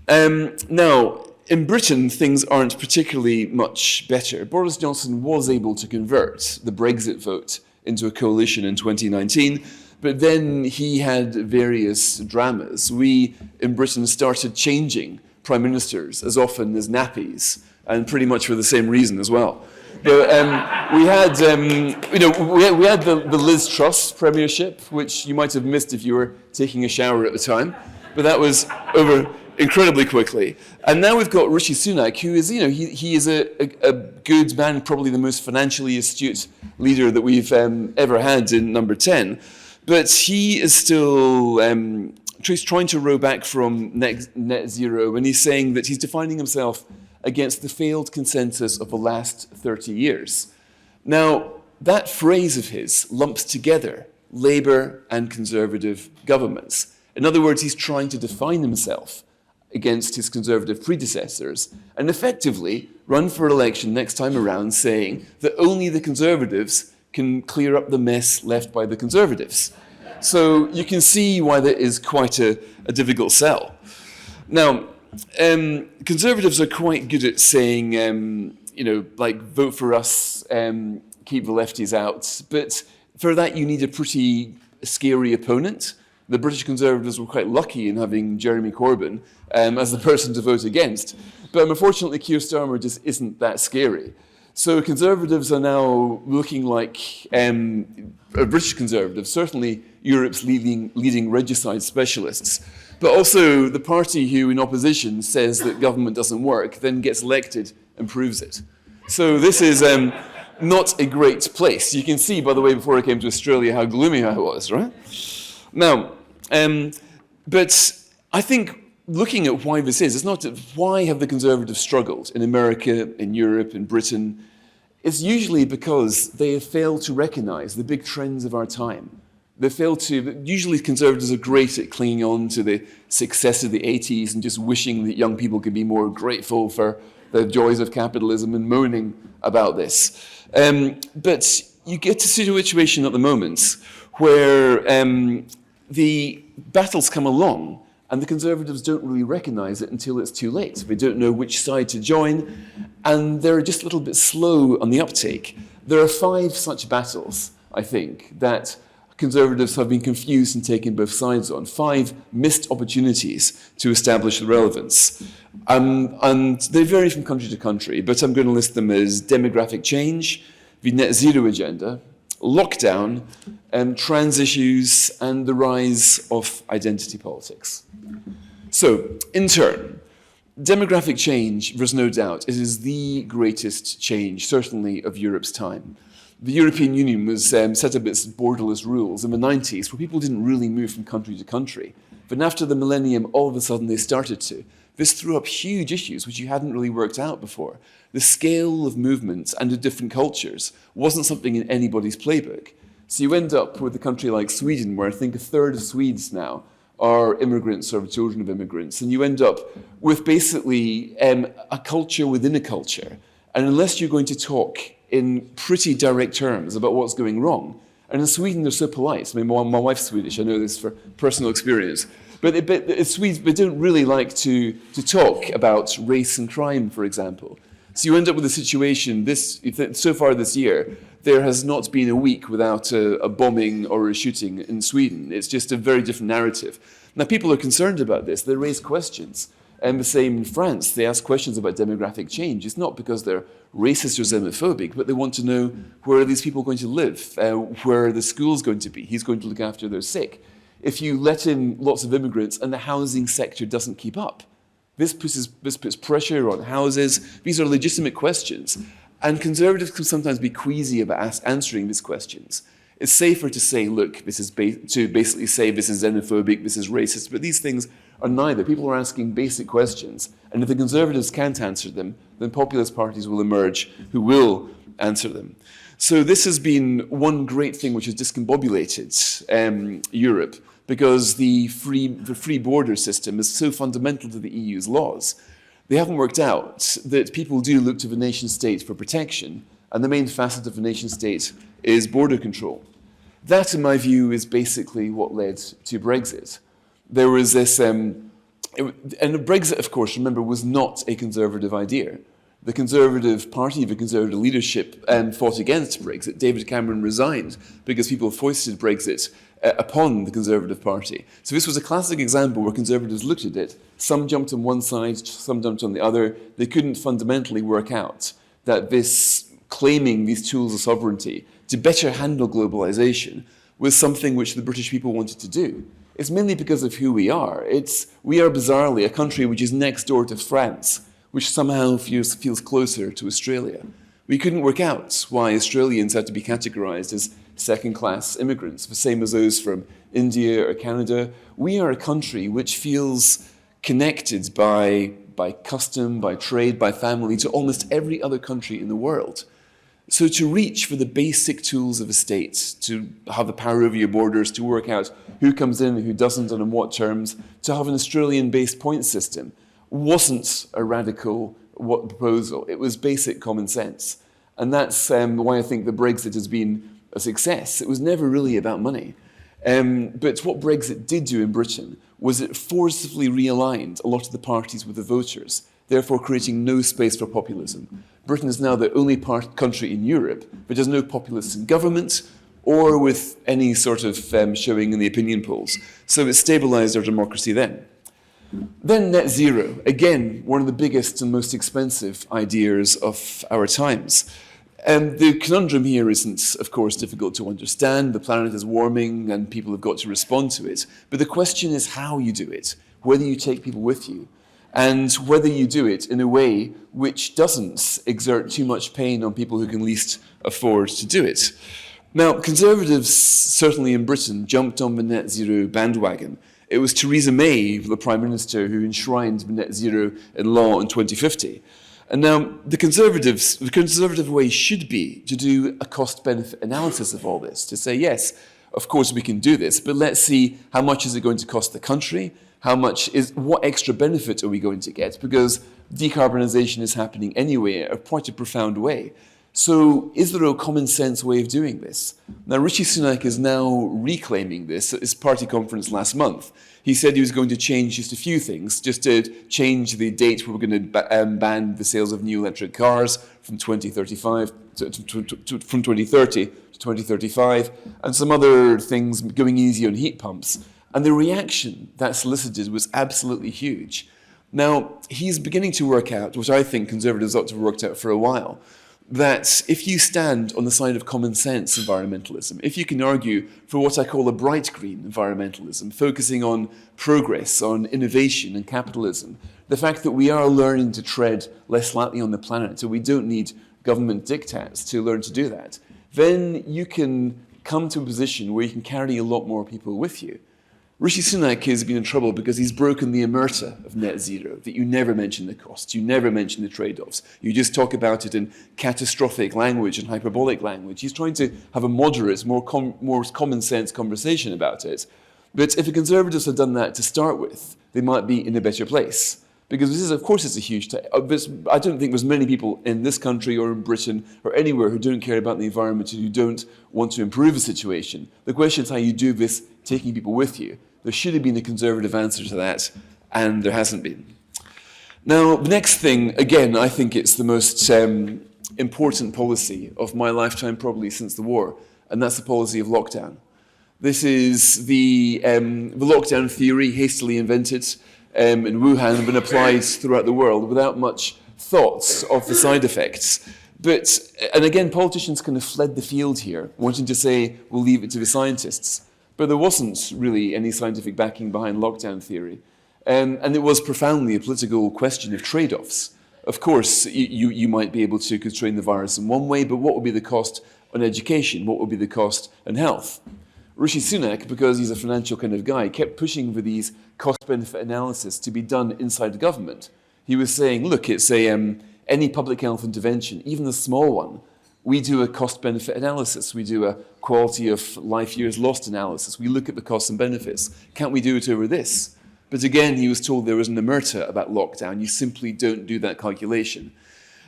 Now, in Britain, things aren't particularly much better. Boris Johnson was able to convert the Brexit vote into a coalition in 2019, but then he had various dramas. We, in Britain, started changing prime ministers as often as nappies, and pretty much for the same reason as well. We had, we had the Liz Truss premiership, which you might have missed if you were taking a shower at the time, but that was over incredibly quickly. And now we've got Rishi Sunak, who is, he is a good man, probably the most financially astute leader that we've ever had in number 10. But he is still trying to row back from net zero, and he's saying that he's defining himself against the failed consensus of the last 30 years. Now, that phrase of his lumps together Labour and Conservative governments. In other words, he's trying to define himself against his Conservative predecessors and effectively run for election next time around saying that only the Conservatives can clear up the mess left by the Conservatives. So you can see why that is quite a difficult sell. Now, Conservatives are quite good at saying, vote for us, keep the lefties out. But for that, you need a pretty scary opponent. The British Conservatives were quite lucky in having Jeremy Corbyn as the person to vote against. But unfortunately, Keir Starmer just isn't that scary. So Conservatives are now looking like British Conservatives, certainly Europe's leading regicide specialists. But also the party who, in opposition, says that government doesn't work, then gets elected and proves it. So this is not a great place. You can see, by the way, before I came to Australia, how gloomy I was, right? Now, but I think looking at why this is, it's not why have the Conservatives struggled in America, in Europe, in Britain. it's usually because they have failed to recognise the big trends of our time. They fail to, usually conservatives are great at clinging on to the success of the 80s and just wishing that young people could be more grateful for the joys of capitalism and moaning about this. But you get to a situation at the moment where the battles come along and the Conservatives don't really recognise it until it's too late. They don't know which side to join, and they're just a little bit slow on the uptake. There are 5 such battles, I think, that Conservatives have been confused and taken both sides on. 5 missed opportunities to establish relevance. And they vary from country to country, but I'm going to list them as demographic change, the net zero agenda, lockdown, trans issues, and the rise of identity politics. So, in turn, demographic change, there's no doubt, it is the greatest change, certainly, of Europe's time. The European Union was set up its borderless rules in the 90s, where people didn't really move from country to country. But after the millennium, all of a sudden they started to. This threw up huge issues which you hadn't really worked out before. The scale of movements and of different cultures wasn't something in anybody's playbook. So you end up with a country like Sweden, where I think 1/3 of Swedes now are immigrants or children of immigrants. And you end up with basically a culture within a culture. And unless you're going to talk in pretty direct terms about what's going wrong, and in Sweden they're so polite. I mean, my wife's Swedish, I know this for personal experience. But Swedes don't really like to talk about race and crime, for example. So you end up with a situation, so far this year, there has not been a week without a bombing or a shooting in Sweden. It's just a very different narrative. Now, people are concerned about this. They raise questions. And the same in France. They ask questions about demographic change. It's not because they're racist or xenophobic, but they want to know, where are these people going to live? Where are the schools going to be? Who's going to look after their sick? If you let in lots of immigrants and the housing sector doesn't keep up, this puts pressure on houses. These are legitimate questions. And Conservatives can sometimes be queasy about answering these questions. It's safer to say, look, this is to basically say this is xenophobic, this is racist, but these things are neither. People are asking basic questions, and if the Conservatives can't answer them, then populist parties will emerge who will answer them. So this has been one great thing which has discombobulated Europe, because the free border system is so fundamental to the EU's laws. They haven't worked out that people do look to the nation state for protection, and the main facet of the nation state is border control. That, in my view, is basically what led to Brexit. There was this, and Brexit, of course, remember, was not a Conservative idea. The Conservative Party, the Conservative leadership fought against Brexit. David Cameron resigned because people foisted Brexit upon the Conservative Party. So this was a classic example where Conservatives looked at it. Some jumped on one side, some jumped on the other. They couldn't fundamentally work out that this claiming these tools of sovereignty to better handle globalization was something which the British people wanted to do. It's mainly because of who we are. We are bizarrely a country which is next door to France, which somehow feels closer to Australia. We couldn't work out why Australians had to be categorized as second-class immigrants, the same as those from India or Canada. We are a country which feels connected by custom, by trade, by family to almost every other country in the world. So to reach for the basic tools of a state, to have the power over your borders, to work out who comes in and who doesn't and on what terms, to have an Australian-based point system, wasn't a radical proposal. It was basic common sense. And that's why I think that Brexit has been a success. It was never really about money. But what Brexit did do in Britain was it forcibly realigned a lot of the parties with the voters, therefore creating no space for populism. Britain is now the only country in Europe that has no populists in government or with any sort of showing in the opinion polls. So it stabilized our democracy then. Then net zero, again, one of the biggest and most expensive ideas of our times. And the conundrum here isn't, of course, difficult to understand. The planet is warming and people have got to respond to it. But the question is how you do it, whether you take people with you, and whether you do it in a way which doesn't exert too much pain on people who can least afford to do it. Now, Conservatives, certainly in Britain, jumped on the net zero bandwagon. It was Theresa May, the Prime Minister, who enshrined the net zero in law in 2050. And now the conservative way should be to do a cost-benefit analysis of all this, to say, yes, of course we can do this, but let's see how much is it going to cost the country, what extra benefit are we going to get, because decarbonisation is happening anyway in quite a profound way. So is there a common sense way of doing this? Now Rishi Sunak is now reclaiming this at his party conference last month. He said he was going to change just a few things, just to change the date where we're going to ban the sales of new electric cars from 2035 from 2030 to 2035, and some other things, going easy on heat pumps. And the reaction that solicited was absolutely huge. Now, he's beginning to work out, which I think Conservatives ought to have worked out for a while, that if you stand on the side of common sense environmentalism, if you can argue for what I call a bright green environmentalism, focusing on progress, on innovation and capitalism, the fact that we are learning to tread less lightly on the planet, so we don't need government diktats to learn to do that, then you can come to a position where you can carry a lot more people with you. Rishi Sunak has been in trouble because he's broken the omerta of net zero, that you never mention the costs, you never mention the trade-offs. You just talk about it in catastrophic language and hyperbolic language. He's trying to have a moderate, more common sense conversation about it. But if the Conservatives had done that to start with, they might be in a better place. Because this is, of course, it's a huge... I don't think there's many people in this country or in Britain or anywhere who don't care about the environment and who don't want to improve the situation. The question is how you do this, taking people with you. There should have been a Conservative answer to that, and there hasn't been. Now, the next thing, again, I think it's the most important policy of my lifetime, probably since the war, and that's the policy of lockdown. This is the lockdown theory, hastily invented in Wuhan, and been applied throughout the world without much thoughts of the side effects. And again, politicians kind of fled the field here, wanting to say, we'll leave it to the scientists. But there wasn't really any scientific backing behind lockdown theory. And it was profoundly a political question of trade-offs. Of course, you might be able to constrain the virus in one way, but what would be the cost on education? What would be the cost on health? Rishi Sunak, because he's a financial kind of guy, kept pushing for these cost-benefit analysis to be done inside the government. He was saying, look, it's any public health intervention, even a small one, we do a cost-benefit analysis. We do a quality of life years lost analysis. We look at the costs and benefits. Can't we do it over this? But again, he was told there was an omerta about lockdown. You simply don't do that calculation.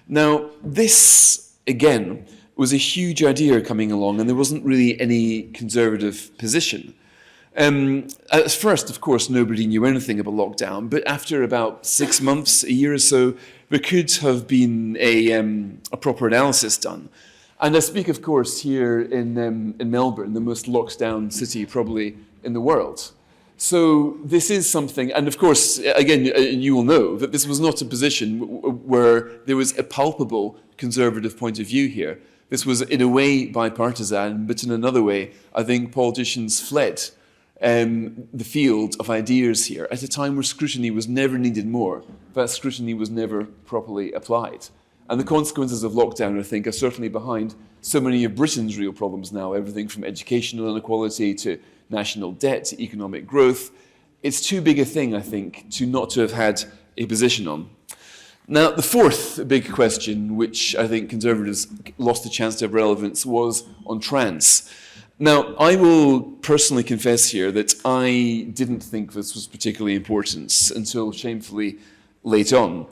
Now, this, again, was a huge idea coming along, and there wasn't really any Conservative position. At first, of course, nobody knew anything about lockdown, but after about 6 months, a year or so, there could have been a proper analysis done. And I speak, of course, here in Melbourne, the most locked down city probably in the world. So this is something, and of course, again, you will know that this was not a position where there was a palpable Conservative point of view here. This was, in a way, bipartisan, but in another way, I think politicians fled the field of ideas here at a time where scrutiny was never needed more. That scrutiny was never properly applied. And the consequences of lockdown, I think, are certainly behind so many of Britain's real problems now, everything from educational inequality to national debt to economic growth. It's too big a thing, I think, not to have had a position on. Now, the fourth big question, which I think Conservatives lost a chance to have relevance, was on trans. Now, I will personally confess here that I didn't think this was particularly important until shamefully late on.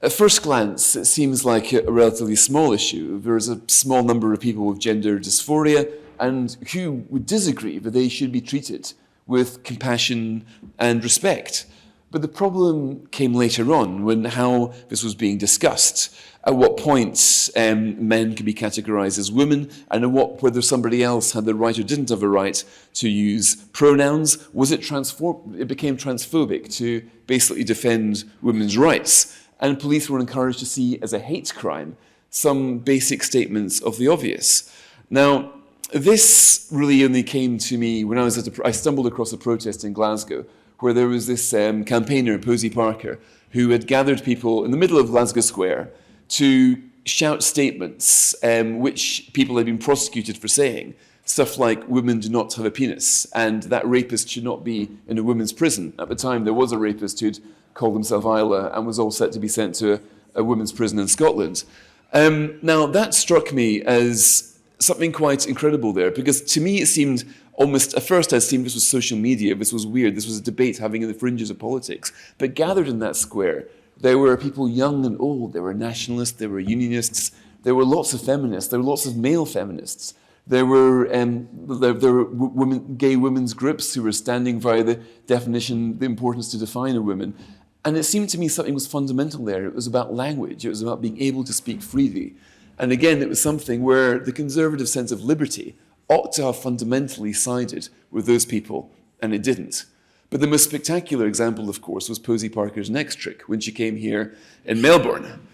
At first glance, it seems like a relatively small issue. There is a small number of people with gender dysphoria and who would disagree that they should be treated with compassion and respect. But the problem came later on, when how this was being discussed. At what point men could be categorized as women, and at whether somebody else had the right or didn't have a right to use pronouns. Was it it became transphobic to basically defend women's rights? And police were encouraged to see as a hate crime some basic statements of the obvious. Now, this really only came to me when I stumbled across a protest in Glasgow, where there was this campaigner, Posey Parker, who had gathered people in the middle of Glasgow Square to shout statements which people had been prosecuted for saying. Stuff like, women do not have a penis, and that rapist should not be in a women's prison. At the time, there was a rapist who'd called himself Isla and was all set to be sent to a women's prison in Scotland. Now, that struck me as something quite incredible there, because to me it seemed almost, at first I seemed this was social media, this was weird, this was a debate having in the fringes of politics. But gathered in that square, there were people young and old, there were nationalists, there were unionists, there were lots of feminists, there were lots of male feminists. There were gay women's groups who were standing by the definition, the importance to define a woman. And it seemed to me something was fundamental there. It was about language. It was about being able to speak freely. And again, it was something where the conservative sense of liberty ought to have fundamentally sided with those people, and it didn't. But the most spectacular example, of course, was Posy Parker's next trick when she came here in Melbourne.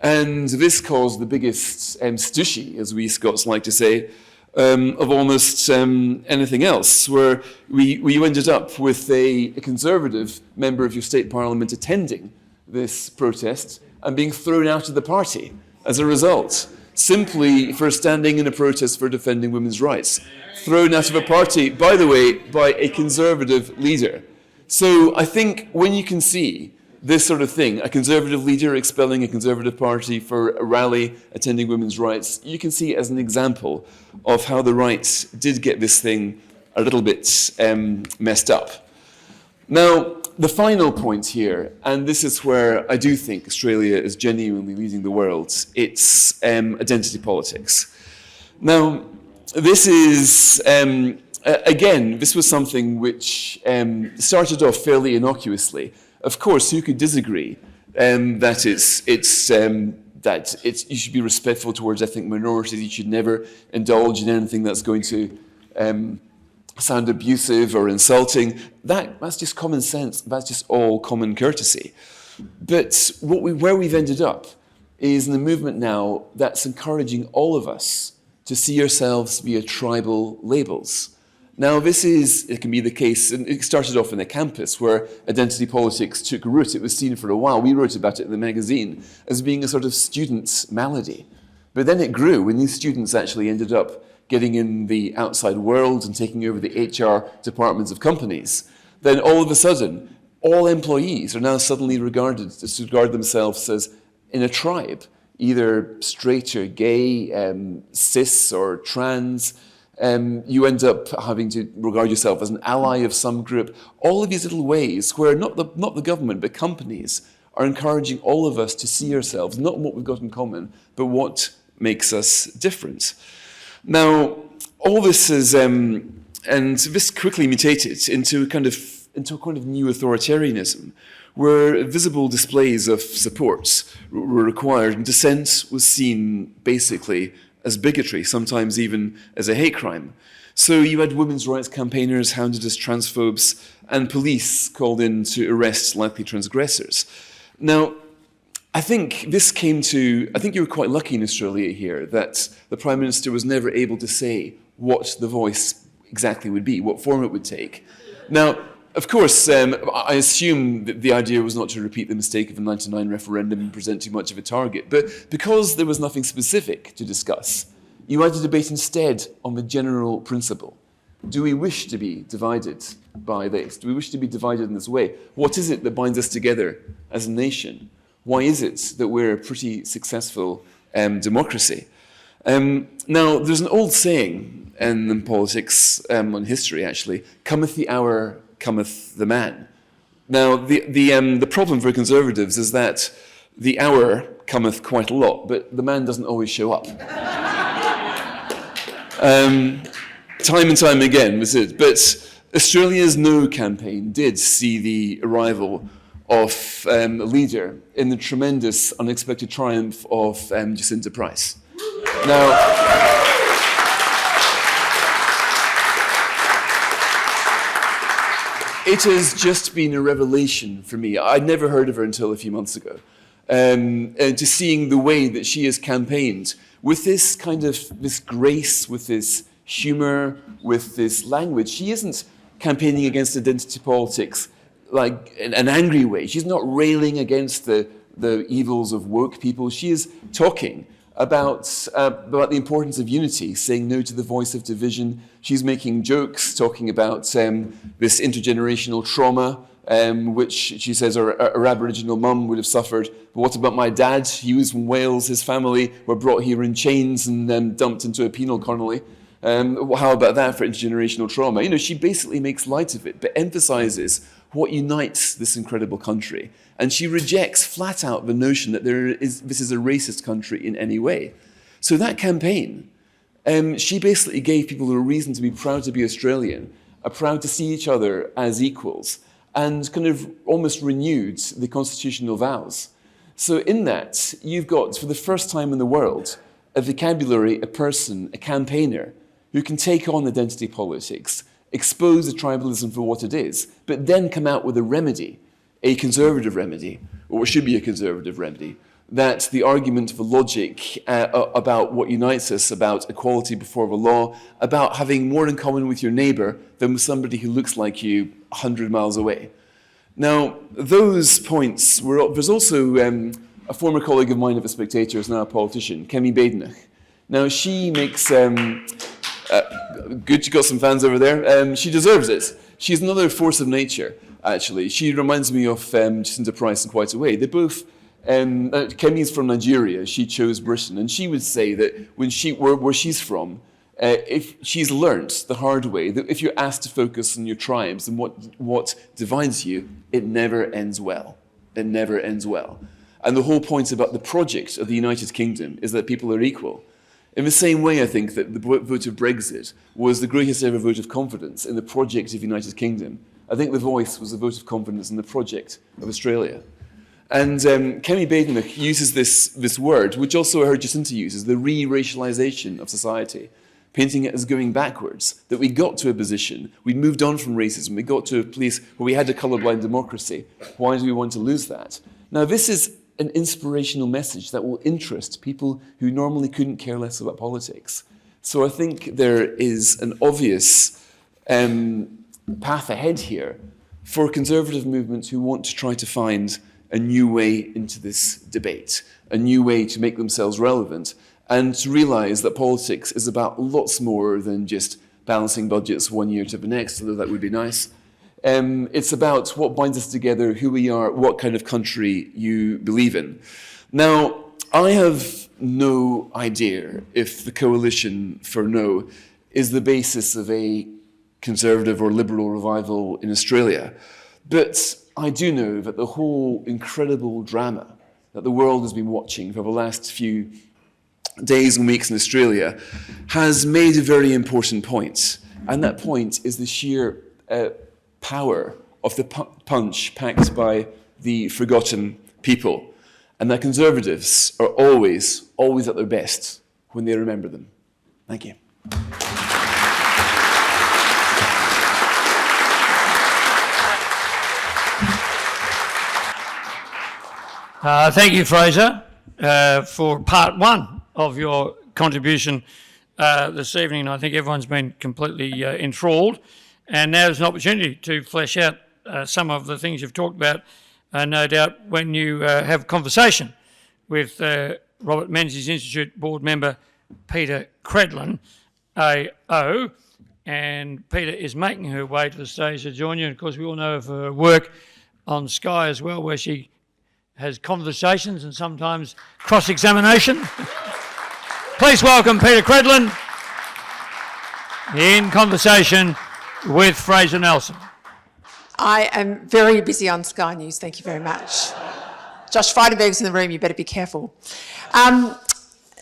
And this caused the biggest stushy, as we Scots like to say, of almost anything else, where we ended up with a conservative member of your state parliament attending this protest and being thrown out of the party as a result, simply for standing in a protest for defending women's rights. Thrown out of a party, by the way, by a conservative leader. So I think when you can see this sort of thing, a conservative leader expelling a conservative party for a rally attending women's rights, you can see it as an example of how the right did get this thing a little bit messed up. Now, the final point here, and this is where I do think Australia is genuinely leading the world, it's identity politics. Now, this is, again, this was something which started off fairly innocuously. Of course, who could disagree that you should be respectful towards ethnic minorities, you should never indulge in anything that's going to sound abusive or insulting. That's just common sense, that's just all common courtesy. But where we've ended up is in a movement now that's encouraging all of us to see ourselves via tribal labels. Now, it can be the case, and it started off in a campus where identity politics took root. It was seen for a while, we wrote about it in the magazine, as being a sort of student's malady. But then it grew when these students actually ended up getting in the outside world and taking over the HR departments of companies. Then all of a sudden, all employees are now suddenly regard themselves as in a tribe, either straight or gay, cis or trans. You end up having to regard yourself as an ally of some group. All of these little ways where not the government, but companies are encouraging all of us to see ourselves, not in what we've got in common, but what makes us different. Now, all this is, and this quickly mutated into a kind of new authoritarianism, where visible displays of support were required, and dissent was seen basically as bigotry, sometimes even as a hate crime. So you had women's rights campaigners hounded as transphobes, and police called in to arrest likely transgressors. Now, I think you were quite lucky in Australia here that the Prime Minister was never able to say what the voice exactly would be, what form it would take. Now, of course, I assume that the idea was not to repeat the mistake of the 99 referendum and present too much of a target, but because there was nothing specific to discuss, you had to debate instead on the general principle. Do we wish to be divided by this? Do we wish to be divided in this way? What is it that binds us together as a nation? Why is it that we're a pretty successful democracy? Now, there's an old saying in politics, on history actually, cometh the hour, cometh the man. Now, the problem for conservatives is that the hour cometh quite a lot, but the man doesn't always show up. Time and time again was it. But Australia's No campaign did see the arrival of a leader in the tremendous, unexpected triumph of Jacinta Price. Now, it has just been a revelation for me. I'd never heard of her until a few months ago. And to seeing the way that she has campaigned with this kind of, this grace, with this humor, with this language. She isn't campaigning against identity politics like in an angry way. She's not railing against the evils of woke people. She is talking about the importance of unity, saying no to the voice of division. She's making jokes, talking about this intergenerational trauma which she says her Aboriginal mum would have suffered. But what about my dad? He was from Wales. His family were brought here in chains and dumped into a penal colony. How about that for intergenerational trauma? You know, she basically makes light of it, but emphasizes what unites this incredible country. And she rejects flat out the notion that this is a racist country in any way. So that campaign, she basically gave people a reason to be proud to be Australian, proud to see each other as equals, and kind of almost renewed the constitutional vows. So in that, you've got, for the first time in the world, a vocabulary, a person, a campaigner, who can take on identity politics, expose the tribalism for what it is, but then come out with a remedy, a conservative remedy, or what should be a conservative remedy, that the argument for logic about what unites us, about equality before the law, about having more in common with your neighbour than with somebody who looks like you 100 miles away. Now, those points were... There's also a former colleague of mine at The Spectator, who's now a politician, Kemmy Badenoch. Now, she makes... good, she got some fans over there. She deserves it. She's another force of nature, actually. She reminds me of Jacinta Price in quite a way. They both... Kemi's from Nigeria. She chose Britain. And she would say that when where she's from, if she's learnt the hard way that if you're asked to focus on your tribes and what divides you, it never ends well. It never ends well. And the whole point about the project of the United Kingdom is that people are equal. In the same way, I think that the vote of Brexit was the greatest ever vote of confidence in the project of the United Kingdom. I think the Voice was a vote of confidence in the project of Australia. And Kemmy Badenoch uses this word, which also I heard Jacinta uses, the re-racialization of society, painting it as going backwards, that we got to a position, we moved on from racism, we got to a place where we had a colourblind democracy. Why do we want to lose that? Now, this is an inspirational message that will interest people who normally couldn't care less about politics. So I think there is an obvious path ahead here for conservative movements who want to try to find a new way into this debate, a new way to make themselves relevant, and to realise that politics is about lots more than just balancing budgets one year to the next, although that would be nice. It's about what binds us together, who we are, what kind of country you believe in. Now, I have no idea if the Coalition for No is the basis of a conservative or liberal revival in Australia, but I do know that the whole incredible drama that the world has been watching for the last few days and weeks in Australia has made a very important point. And that point is the sheer power of the punch packed by the forgotten people. And that conservatives are always, always at their best when they remember them. Thank you. Thank you, Fraser, for part one of your contribution this evening. I think everyone's been completely enthralled. And now there's an opportunity to flesh out some of the things you've talked about, no doubt, when you have a conversation with Robert Menzies Institute board member Peta Credlin, AO. And Peta is making her way to the stage to join you. And of course, we all know of her work on Sky as well, where she has conversations and sometimes cross-examination. Please welcome Peta Credlin in conversation with Fraser Nelson. I am very busy on Sky News, thank you very much. Josh Frydenberg's in the room, you better be careful.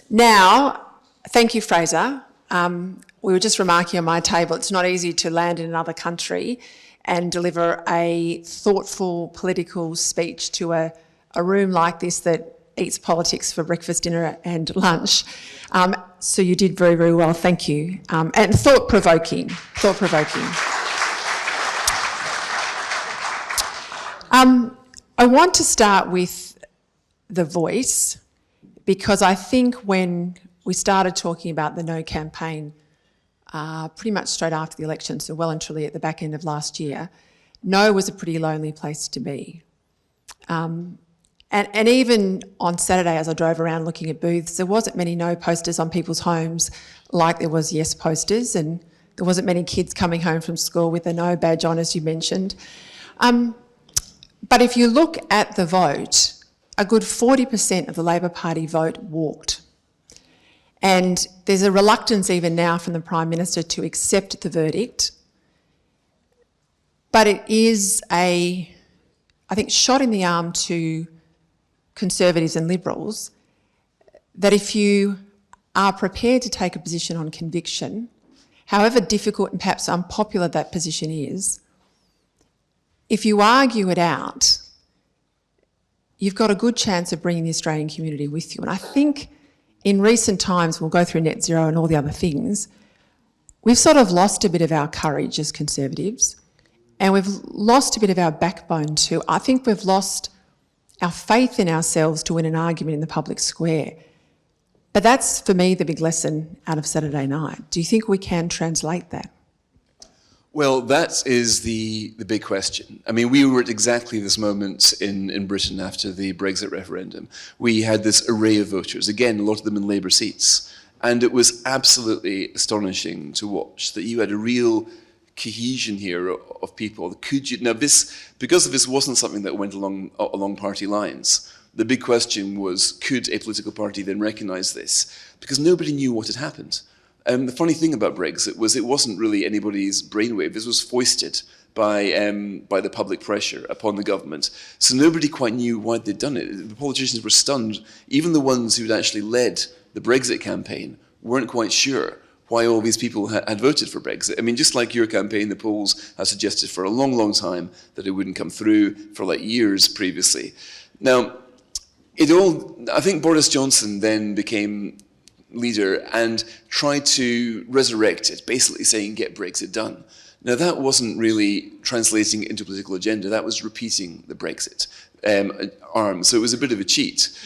Now, thank you, Fraser. We were just remarking on my table, it's not easy to land in another country and deliver a thoughtful political speech to a room like this that eats politics for breakfast, dinner and lunch. So you did very, very well, thank you. And thought-provoking. I want to start with The Voice because I think when we started talking about the No campaign pretty much straight after the election, so well and truly at the back end of last year, No was a pretty lonely place to be. And even on Saturday, as I drove around looking at booths, there wasn't many No posters on people's homes like there was Yes posters, and there wasn't many kids coming home from school with a No badge on, as you mentioned. But if you look at the vote, a good 40% of the Labor Party vote walked. And there's a reluctance even now from the Prime Minister to accept the verdict. But it is I think, shot in the arm to Conservatives and Liberals that if you are prepared to take a position on conviction, however difficult and perhaps unpopular that position is, if you argue it out, you've got a good chance of bringing the Australian community with you. And I think in recent times, we'll go through net zero and all the other things, we've sort of lost a bit of our courage as Conservatives, and we've lost a bit of our backbone too. I think we've lost our faith in ourselves to win an argument in the public square. But that's, for me, the big lesson out of Saturday night. Do you think we can translate that? Well, that is the big question. I mean, we were at exactly this moment in Britain after the Brexit referendum. We had this array of voters, again, a lot of them in Labour seats. And it was absolutely astonishing to watch that you had a real cohesion here of people. Now, because this wasn't something that went along party lines, the big question was, could a political party then recognise this? Because nobody knew what had happened. The funny thing about Brexit was it wasn't really anybody's brainwave. This was foisted by the public pressure upon the government. So nobody quite knew why they'd done it. The politicians were stunned. Even the ones who'd actually led the Brexit campaign weren't quite sure why all these people had voted for Brexit. I mean, just like your campaign, the polls have suggested for a long, long time that it wouldn't come through for like years previously. Now, I think Boris Johnson then became leader and tried to resurrect it, basically saying, get Brexit done. Now, that wasn't really translating into a political agenda. That was repeating the Brexit arm. So it was a bit of a cheat.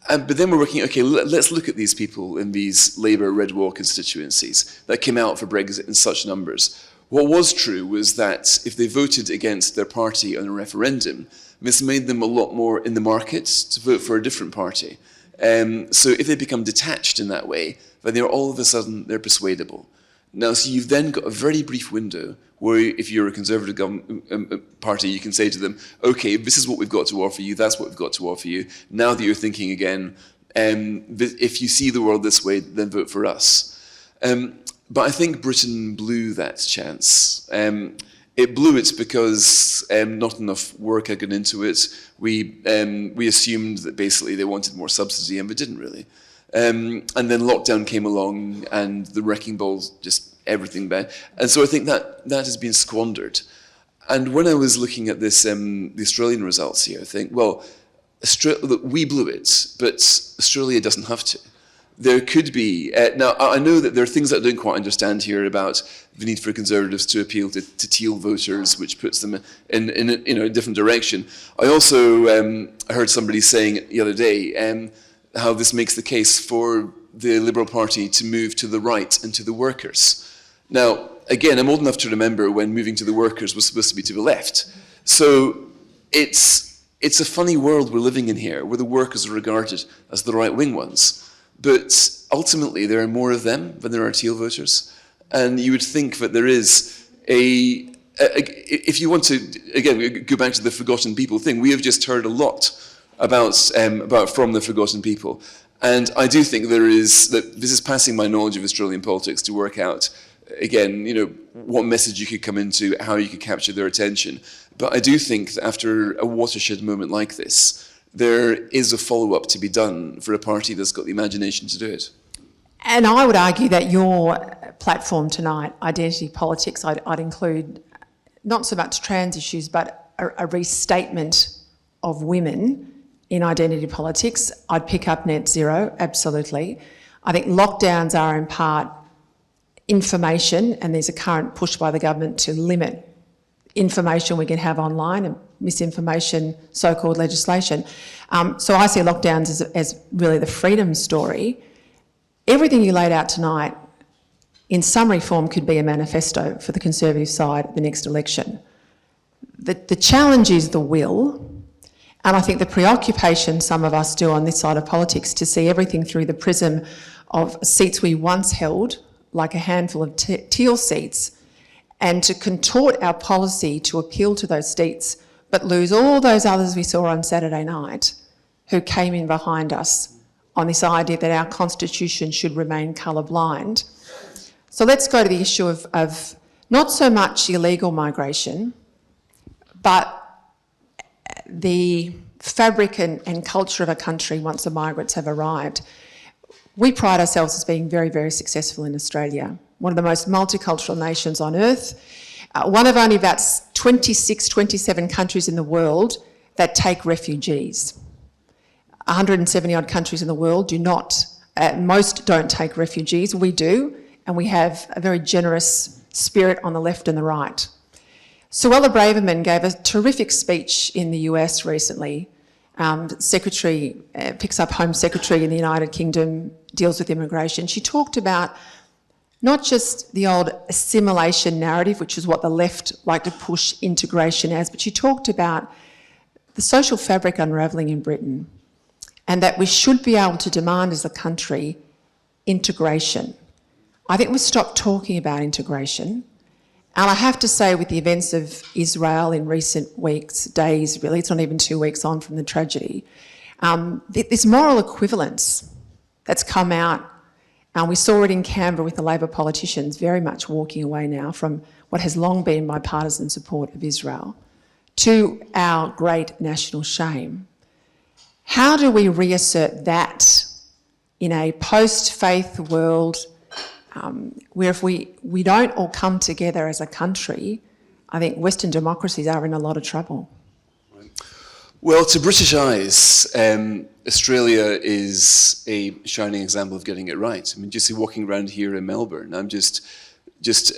But then we're working, okay, let's look at these people in these Labour Red Wall constituencies that came out for Brexit in such numbers. What was true was that if they voted against their party on a referendum, this made them a lot more in the market to vote for a different party. So if they become detached in that way, then all of a sudden they're persuadable. Now, so you've then got a very brief window where if you're a Conservative party, you can say to them, okay, this is what we've got to offer you, that's what we've got to offer you. Now that you're thinking again, if you see the world this way, then vote for us. But I think Britain blew that chance. It blew it because not enough work had gone into it. We assumed that basically they wanted more subsidy, and they didn't really. And then lockdown came along, and the wrecking balls, just everything bad. And so I think that has been squandered. And when I was looking at this, the Australian results here, I think, well, we blew it, but Australia doesn't have to. There could be, now I know that there are things that I don't quite understand here about the need for Conservatives to appeal to teal voters, which puts them in a different direction. I also heard somebody saying the other day how this makes the case for the Liberal Party to move to the right and to the workers. Now, again, I'm old enough to remember when moving to the workers was supposed to be to the left. So it's a funny world we're living in here, where the workers are regarded as the right-wing ones. But ultimately, there are more of them than there are teal voters. And you would think that there is if you want to, again, go back to the forgotten people thing, we have just heard a lot about from the forgotten people. And I do think that this is passing my knowledge of Australian politics to work out, again, what message you could come into, how you could capture their attention. But I do think that after a watershed moment like this, there is a follow-up to be done for a party that's got the imagination to do it. And I would argue that your platform tonight, identity politics, I'd include not so much trans issues, but a restatement of women in identity politics. I'd pick up net zero, absolutely. I think lockdowns are in part information, and there's a current push by the government to limit information we can have online and misinformation, so-called legislation. So I see lockdowns as really the freedom story. Everything you laid out tonight, in summary form, could be a manifesto for the Conservative side at the next election. The challenge is the will, and I think the preoccupation some of us do on this side of politics to see everything through the prism of seats we once held, like a handful of teal seats, and to contort our policy to appeal to those seats but lose all those others we saw on Saturday night who came in behind us on this idea that our constitution should remain colourblind. So let's go to the issue of not so much illegal migration, but the fabric and culture of a country once the migrants have arrived. We pride ourselves as being very, very successful in Australia, one of the most multicultural nations on earth, one of only about 26, 27 countries in the world that take refugees. 170 odd countries in the world do not, most don't take refugees, we do, and we have a very generous spirit on the left and the right. Suella Braverman gave a terrific speech in the US recently. Secretary, picks up Home Secretary in the United Kingdom, deals with immigration. She talked about not just the old assimilation narrative, which is what the left like to push integration as, but she talked about the social fabric unravelling in Britain and that we should be able to demand as a country integration. I think we've stopped talking about integration. And I have to say, with the events of Israel in recent weeks, days really, it's not even 2 weeks on from the tragedy, this moral equivalence that's come out, and we saw it in Canberra with the Labor politicians very much walking away now from what has long been bipartisan support of Israel, to our great national shame. How do we reassert that in a post-faith world where if we don't all come together as a country, I think Western democracies are in a lot of trouble. Well, to British eyes, Australia is a shining example of getting it right. I mean, just walking around here in Melbourne, I'm just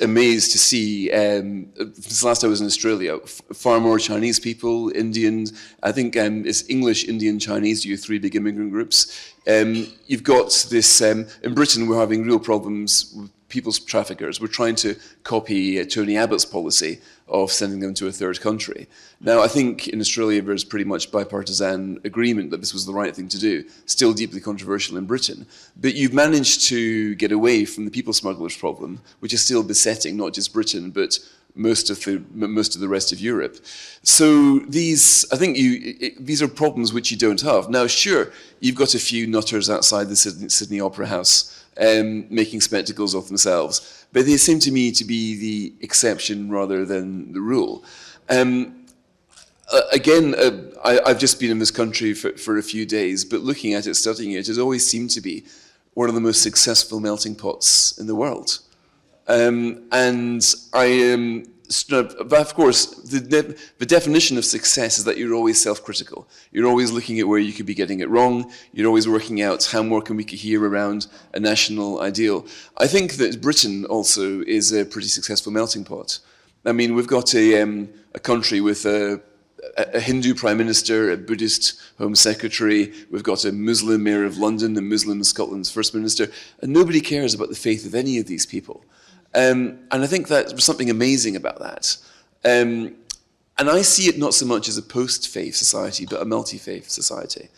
amazed to see, since last I was in Australia, far more Chinese people, Indians, I think it's English, Indian, Chinese, you three big immigrant groups. You've got this, in Britain we're having real problems with people's traffickers. We're trying to copy Tony Abbott's policy of sending them to a third country. Now, I think in Australia there's pretty much bipartisan agreement that this was the right thing to do, still deeply controversial in Britain. But you've managed to get away from the people smugglers problem, which is still besetting not just Britain, but most of the rest of Europe. So these are problems which you don't have. Now, sure, you've got a few nutters outside the Sydney Opera House making spectacles of themselves, but they seem to me to be the exception rather than the rule. I've just been in this country for a few days, but looking at it, studying it, has always seemed to be one of the most successful melting pots in the world. But of course, the definition of success is that you're always self-critical. You're always looking at where you could be getting it wrong. You're always working out how more can we cohere around a national ideal. I think that Britain also is a pretty successful melting pot. I mean, we've got a country with a Hindu Prime Minister, a Buddhist Home Secretary, we've got a Muslim Mayor of London, a Muslim Scotland's First Minister, and nobody cares about the faith of any of these people. And I think there's something amazing about that. And I see it not so much as a post-faith society, but a multi-faith society.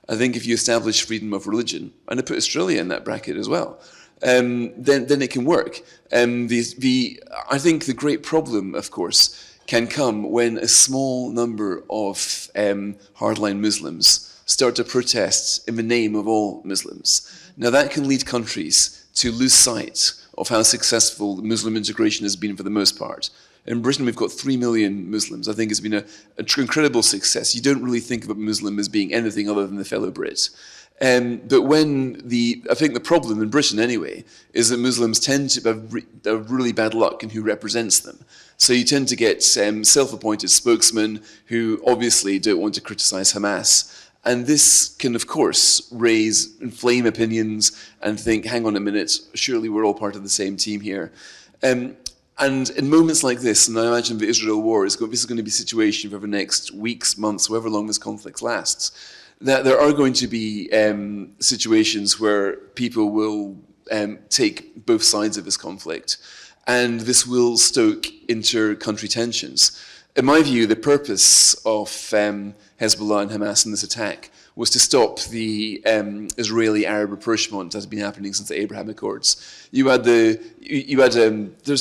I think if you establish freedom of religion, and I put Australia in that bracket as well, then it can work. I think the great problem, of course, can come when a small number of hardline Muslims start to protest in the name of all Muslims. Now that can lead countries to lose sight of how successful Muslim integration has been for the most part. In Britain, we've got 3 million Muslims. I think it's been an incredible success. You don't really think of a Muslim as being anything other than the fellow Brit. But I think the problem in Britain anyway, is that Muslims tend to have really bad luck in who represents them. So you tend to get self-appointed spokesmen who obviously don't want to criticize Hamas. And this can, of course, inflame opinions and think, hang on a minute, surely we're all part of the same team here. And in moments like this, and I imagine the Israel war, this is going to be a situation for the next weeks, months, however long this conflict lasts, that there are going to be situations where people will take both sides of this conflict. And this will stoke inter-country tensions. In my view, the purpose of Hezbollah and Hamas in this attack was to stop the Israeli-Arab rapprochement that has been happening since the Abraham Accords. There's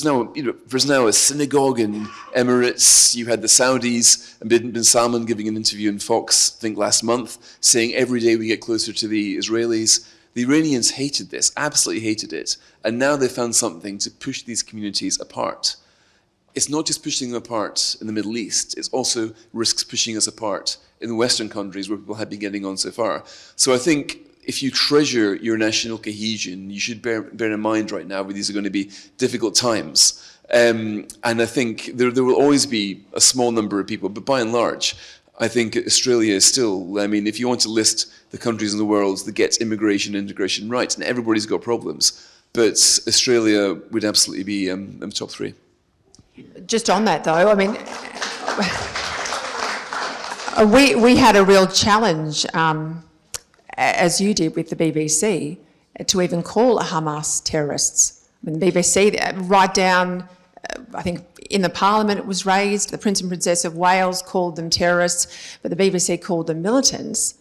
now a synagogue in Emirates. You had the Saudis and bin Salman giving an interview in Fox, I think last month, saying every day we get closer to the Israelis. The Iranians hated this, absolutely hated it, and now they found something to push these communities apart. It's not just pushing them apart in the Middle East, it also risks pushing us apart in the Western countries where people have been getting on so far. So I think if you treasure your national cohesion, you should bear in mind right now that these are going to be difficult times. And I think there will always be a small number of people, but by and large, I think Australia is still, if you want to list the countries in the world that get immigration and integration right, and everybody's got problems, but Australia would absolutely be in the top 3. Just on that though, we had a real challenge, as you did with the BBC, to even call Hamas terrorists. The BBC, right down, I think in the Parliament it was raised, the Prince and Princess of Wales called them terrorists, but the BBC called them militants.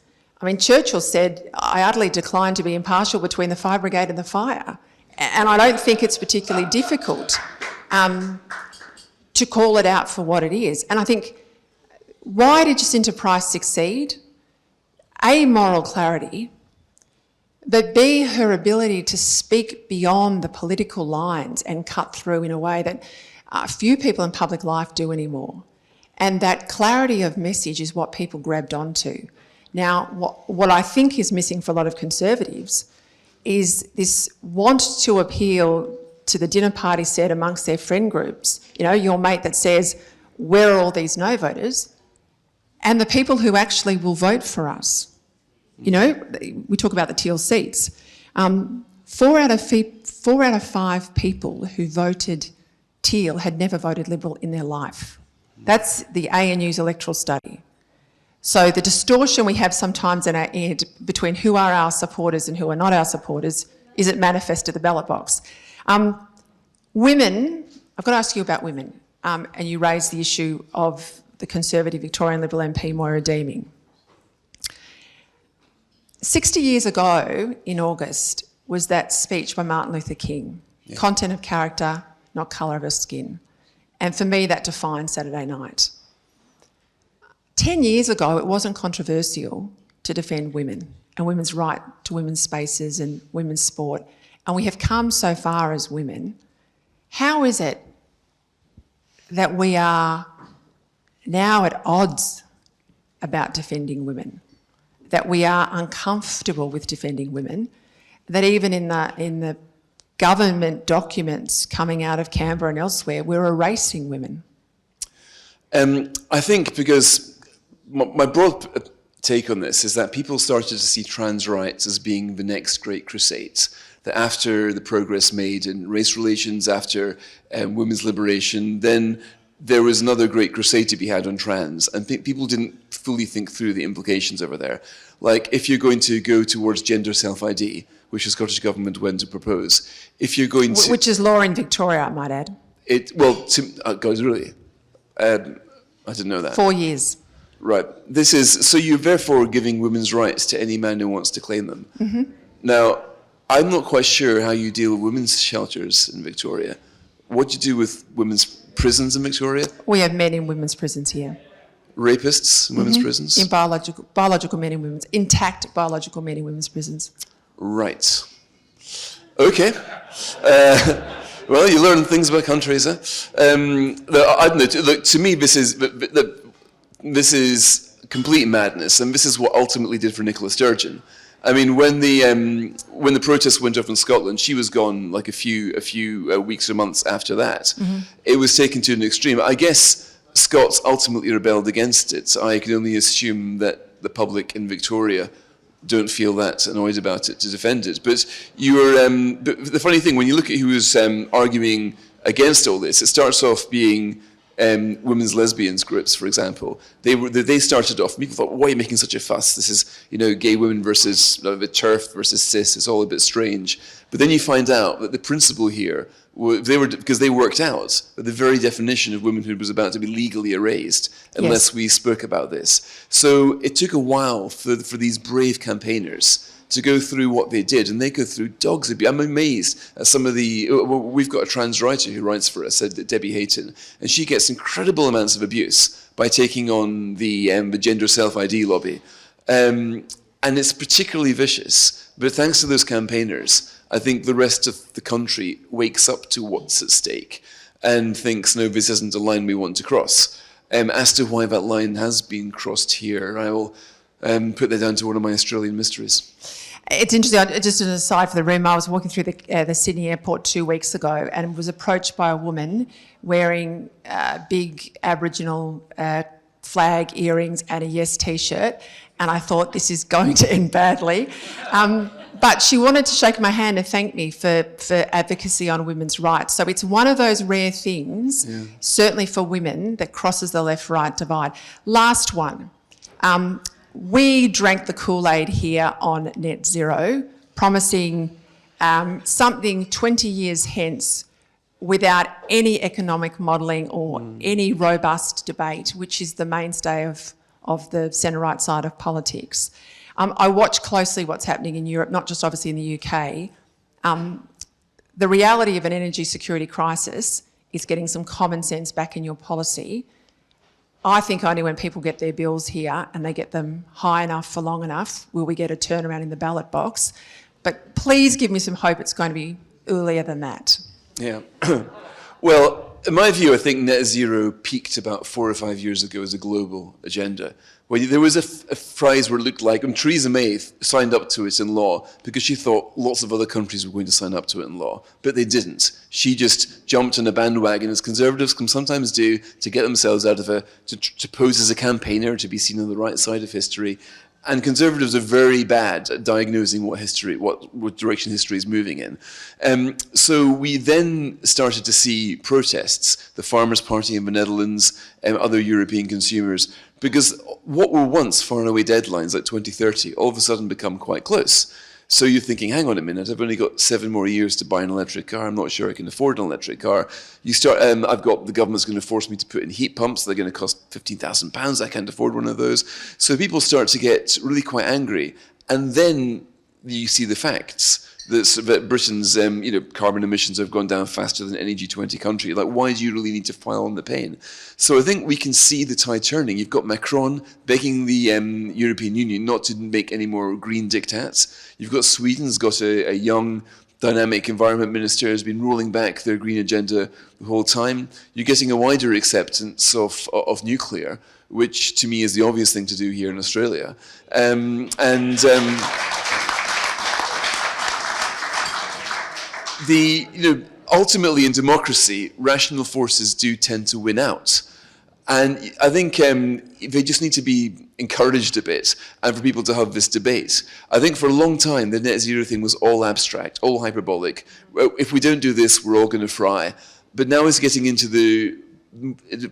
Churchill said, I utterly decline to be impartial between the fire brigade and the fire. And I don't think it's particularly difficult to call it out for what it is. And I think, why did Jacinta Price succeed? A, moral clarity, but B, her ability to speak beyond the political lines and cut through in a way that few people in public life do anymore. And that clarity of message is what people grabbed onto. Now, what I think is missing for a lot of Conservatives is this want to appeal to the dinner party set amongst their friend groups, your mate that says, where are all these no voters? And the people who actually will vote for us. We talk about the teal seats. 4 out of 5 people who voted teal had never voted Liberal in their life. That's the ANU's electoral study. So the distortion we have sometimes in our head between who are our supporters and who are not our supporters is it manifest at the ballot box. Women, I've got to ask you about women, and you raised the issue of the Conservative Victorian Liberal MP Moira Deeming. 60 years ago in August was that speech by Martin Luther King, content of character, not colour of her skin. And for me, that defined Saturday night. 10 years ago, it wasn't controversial to defend women and women's right to women's spaces and women's sport. And we have come so far as women. How is it that we are now at odds about defending women, that we are uncomfortable with defending women, that even in the government documents coming out of Canberra and elsewhere, we're erasing women? I think because my broad take on this is that people started to see trans rights as being the next great crusade. That after the progress made in race relations, after women's liberation, then there was another great crusade to be had on trans, and people didn't fully think through the implications over there. Like, if you're going to go towards gender self-ID, which the Scottish Government went to propose, if you're going to... Which is law in Victoria, I might add. God, really? I didn't know that. 4 years. Right. So you're therefore giving women's rights to any man who wants to claim them. Mm-hmm. Now, I'm not quite sure how you deal with women's shelters in Victoria. What do you do with women's prisons in Victoria? We have men in women's prisons here. Rapists in women's prisons? In biological men in women's, intact biological men in women's prisons. Right. Okay. Well, you learn things about countries, huh? I don't know. Look, to me, this is complete madness, and this is what ultimately did for Nicola Sturgeon. I mean, when the protests went off in Scotland, she was gone like a few weeks or months after that. Mm-hmm. It was taken to an extreme. I guess Scots ultimately rebelled against it. I can only assume that the public in Victoria don't feel that annoyed about it to defend it. But but the funny thing, when you look at who was arguing against all this, it starts off being women's lesbians groups, for example. They started off, people thought, why are you making such a fuss? This is, gay women versus a bit TERF versus cis, it's all a bit strange. But then you find out that the principle here, because they worked out that the very definition of womanhood was about to be legally erased unless we spoke about this. So it took a while for these brave campaigners to go through what they did, and they go through dogs abuse. I'm amazed at some of we've got a trans writer who writes for us, Debbie Hayton, and she gets incredible amounts of abuse by taking on the gender self-ID lobby. And it's particularly vicious, but thanks to those campaigners, I think the rest of the country wakes up to what's at stake and thinks, no, this isn't a line we want to cross. As to why that line has been crossed here, I will put that down to one of my Australian mysteries. It's interesting, just an aside for the room, I was walking through the Sydney airport 2 weeks ago and was approached by a woman wearing big Aboriginal flag earrings and a Yes T-shirt, and I thought this is going to end badly. But she wanted to shake my hand and thank me for advocacy on women's rights. So it's one of those rare things, certainly for women, that crosses the left-right divide. Last one. We drank the Kool-Aid here on net zero, promising something 20 years hence without any economic modelling or any robust debate, which is the mainstay of the centre-right side of politics. I watch closely what's happening in Europe, not just obviously in the UK. The reality of an energy security crisis is getting some common sense back in your policy. I think only when people get their bills here and they get them high enough for long enough will we get a turnaround in the ballot box. But please give me some hope it's going to be earlier than that. Yeah. Well, in my view, I think net zero peaked about 4 or 5 years ago as a global agenda. Well, there was a phrase where it looked like, and Theresa May signed up to it in law because she thought lots of other countries were going to sign up to it in law, but they didn't. She just jumped on a bandwagon, as conservatives can sometimes do, to get themselves out of to pose as a campaigner, to be seen on the right side of history. And conservatives are very bad at diagnosing what direction history is moving in. So we then started to see protests, the Farmers' Party in the Netherlands, other European consumers, because what were once far away deadlines like 2030 all of a sudden become quite close. So you're thinking, hang on a minute, I've only got 7 more years to buy an electric car. I'm not sure I can afford an electric car. You start, the government's going to force me to put in heat pumps. They're going to cost £15,000. I can't afford one of those. So people start to get really quite angry. And then you see the facts that Britain's carbon emissions have gone down faster than any G20 country. Like, why do you really need to file on the pain? So I think we can see the tide turning. You've got Macron begging the European Union not to make any more green diktats. You've got Sweden's got a young, dynamic environment minister who's been rolling back their green agenda the whole time. You're getting a wider acceptance of nuclear, which to me is the obvious thing to do here in Australia. Ultimately in democracy, rational forces do tend to win out. And I think they just need to be encouraged a bit and for people to have this debate. I think for a long time, the net zero thing was all abstract, all hyperbolic. If we don't do this, we're all going to fry. But now it's getting into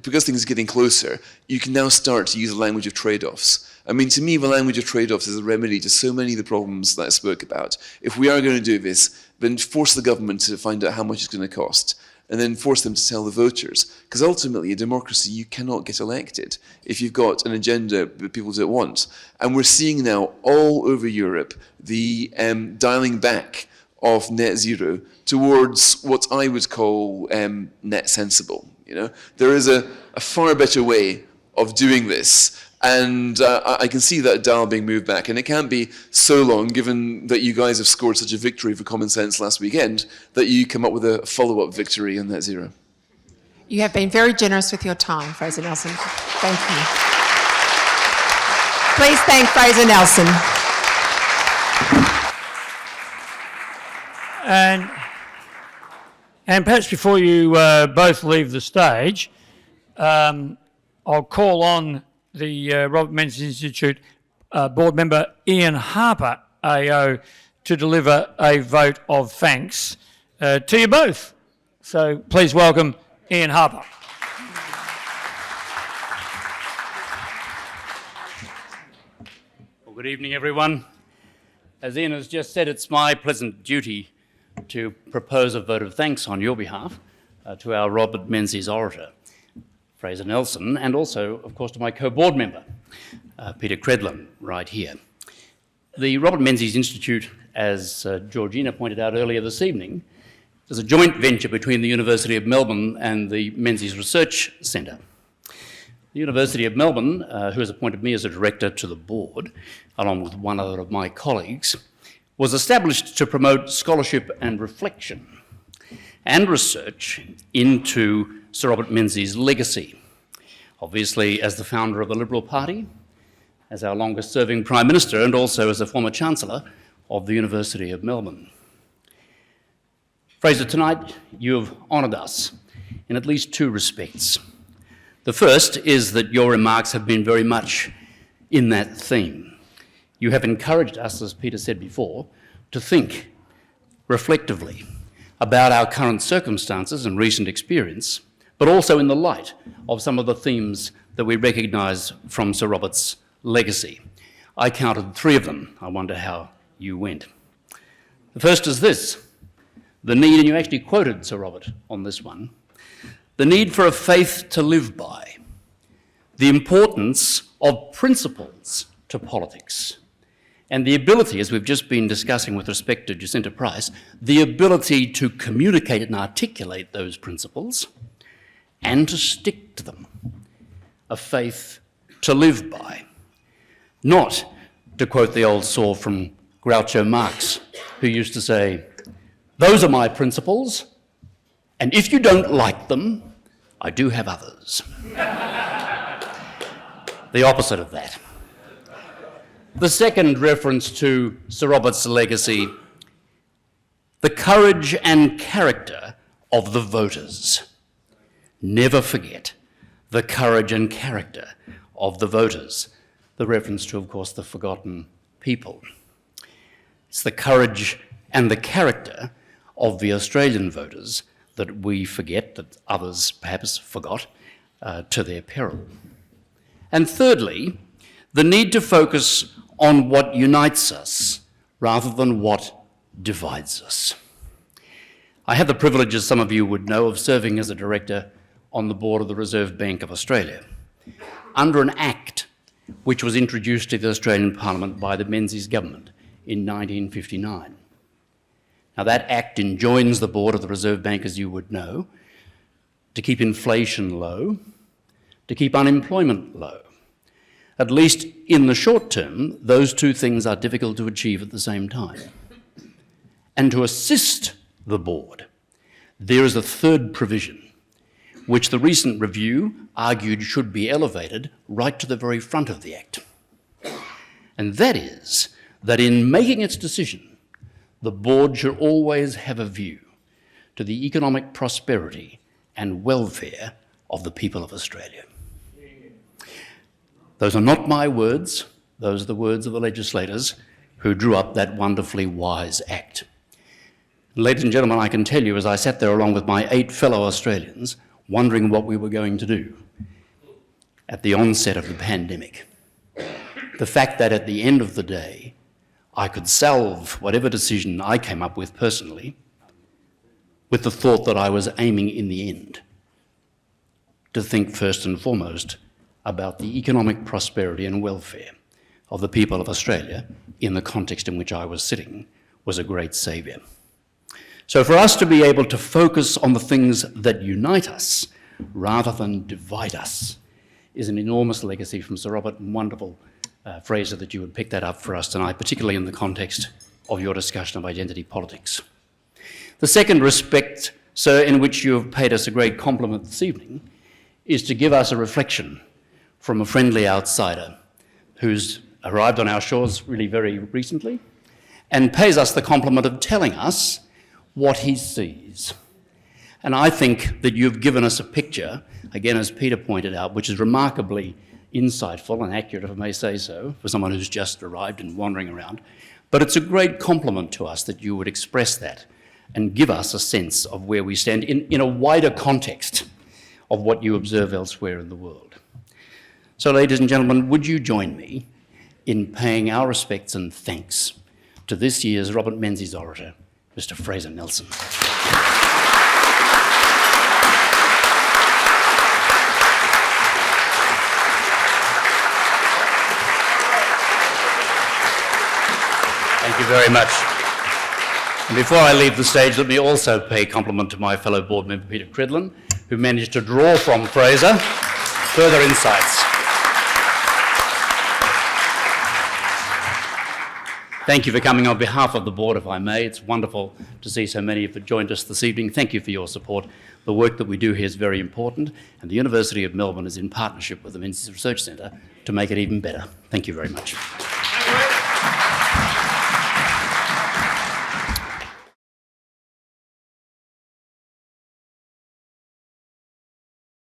because things are getting closer, you can now start to use the language of trade-offs. I mean, to me, the language of trade-offs is a remedy to so many of the problems that I spoke about. If we are going to do this, then force the government to find out how much it's going to cost, and then force them to tell the voters. Because ultimately, a democracy, you cannot get elected if you've got an agenda that people don't want. And we're seeing now all over Europe the dialing back of net zero towards what I would call net sensible. There is a far better way of doing this. And I can see that dial being moved back. And it can't be so long, given that you guys have scored such a victory for common sense last weekend, that you come up with a follow-up victory on net zero. You have been very generous with your time, Fraser Nelson. Thank you. Please thank Fraser Nelson. And perhaps before you both leave the stage, I'll call on the Robert Menzies Institute board member Ian Harper, AO, to deliver a vote of thanks to you both. So please welcome Ian Harper. Good evening, everyone. As Ian has just said, it's my pleasant duty to propose a vote of thanks on your behalf to our Robert Menzies orator, Fraser Nelson, and also, of course, to my co-board member, Peter Credlin, right here. The Robert Menzies Institute, as Georgina pointed out earlier this evening, is a joint venture between the University of Melbourne and the Menzies Research Centre. The University of Melbourne, who has appointed me as a director to the board, along with one other of my colleagues, was established to promote scholarship and reflection and research into Sir Robert Menzies' legacy. Obviously, as the founder of the Liberal Party, as our longest-serving Prime Minister, and also as a former Chancellor of the University of Melbourne. Fraser, tonight you have honoured us in at least two respects. The first is that your remarks have been very much in that theme. You have encouraged us, as Peter said before, to think reflectively about our current circumstances and recent experience, but also in the light of some of the themes that we recognise from Sir Robert's legacy. I counted 3 of them. I wonder how you went. The first is this, the need, and you actually quoted Sir Robert on this one, the need for a faith to live by, the importance of principles to politics, and the ability, as we've just been discussing with respect to Jacinta Price, the ability to communicate and articulate those principles and to stick to them. A faith to live by. Not, to quote the old saw from Groucho Marx, who used to say, "Those are my principles, and if you don't like them, I do have others." The opposite of that. The second reference to Sir Robert's legacy, the courage and character of the voters. Never forget the courage and character of the voters. The reference to, of course, the forgotten people. It's the courage and the character of the Australian voters that we forget, that others perhaps forgot, to their peril. And thirdly, the need to focus on what unites us rather than what divides us. I had the privilege, as some of you would know, of serving as a director on the board of the Reserve Bank of Australia, under an act which was introduced to the Australian Parliament by the Menzies government in 1959. Now, that act enjoins the board of the Reserve Bank, as you would know, to keep inflation low, to keep unemployment low. At least in the short term, those two things are difficult to achieve at the same time. And to assist the board, there is a third provision, which the recent review argued should be elevated right to the very front of the Act. And that is that in making its decision, the board should always have a view to the economic prosperity and welfare of the people of Australia. Those are not my words, those are the words of the legislators who drew up that wonderfully wise act. Ladies and gentlemen, I can tell you, as I sat there along with my 8 fellow Australians, wondering what we were going to do at the onset of the pandemic, the fact that at the end of the day, I could salve whatever decision I came up with personally with the thought that I was aiming in the end to think first and foremost about the economic prosperity and welfare of the people of Australia in the context in which I was sitting was a great saviour. So for us to be able to focus on the things that unite us rather than divide us is an enormous legacy from Sir Robert, and wonderful, Fraser, that you would pick that up for us tonight, particularly in the context of your discussion of identity politics. The second respect, sir, in which you have paid us a great compliment this evening is to give us a reflection from a friendly outsider who's arrived on our shores really very recently and pays us the compliment of telling us what he sees. And I think that you've given us a picture, again, as Peter pointed out, which is remarkably insightful and accurate, if I may say so, for someone who's just arrived and wandering around. But it's a great compliment to us that you would express that and give us a sense of where we stand in a wider context of what you observe elsewhere in the world. So, ladies and gentlemen, would you join me in paying our respects and thanks to this year's Robert Menzies Orator, Mr. Fraser Nelson. Thank you very much. And before I leave the stage, let me also pay compliment to my fellow board member, Peter Credlin, who managed to draw from Fraser further insights. Thank you for coming on behalf of the board, if I may. It's wonderful to see so many of you joined us this evening. Thank you for your support. The work that we do here is very important, and the University of Melbourne is in partnership with the Menzies Research Centre to make it even better. Thank you very much.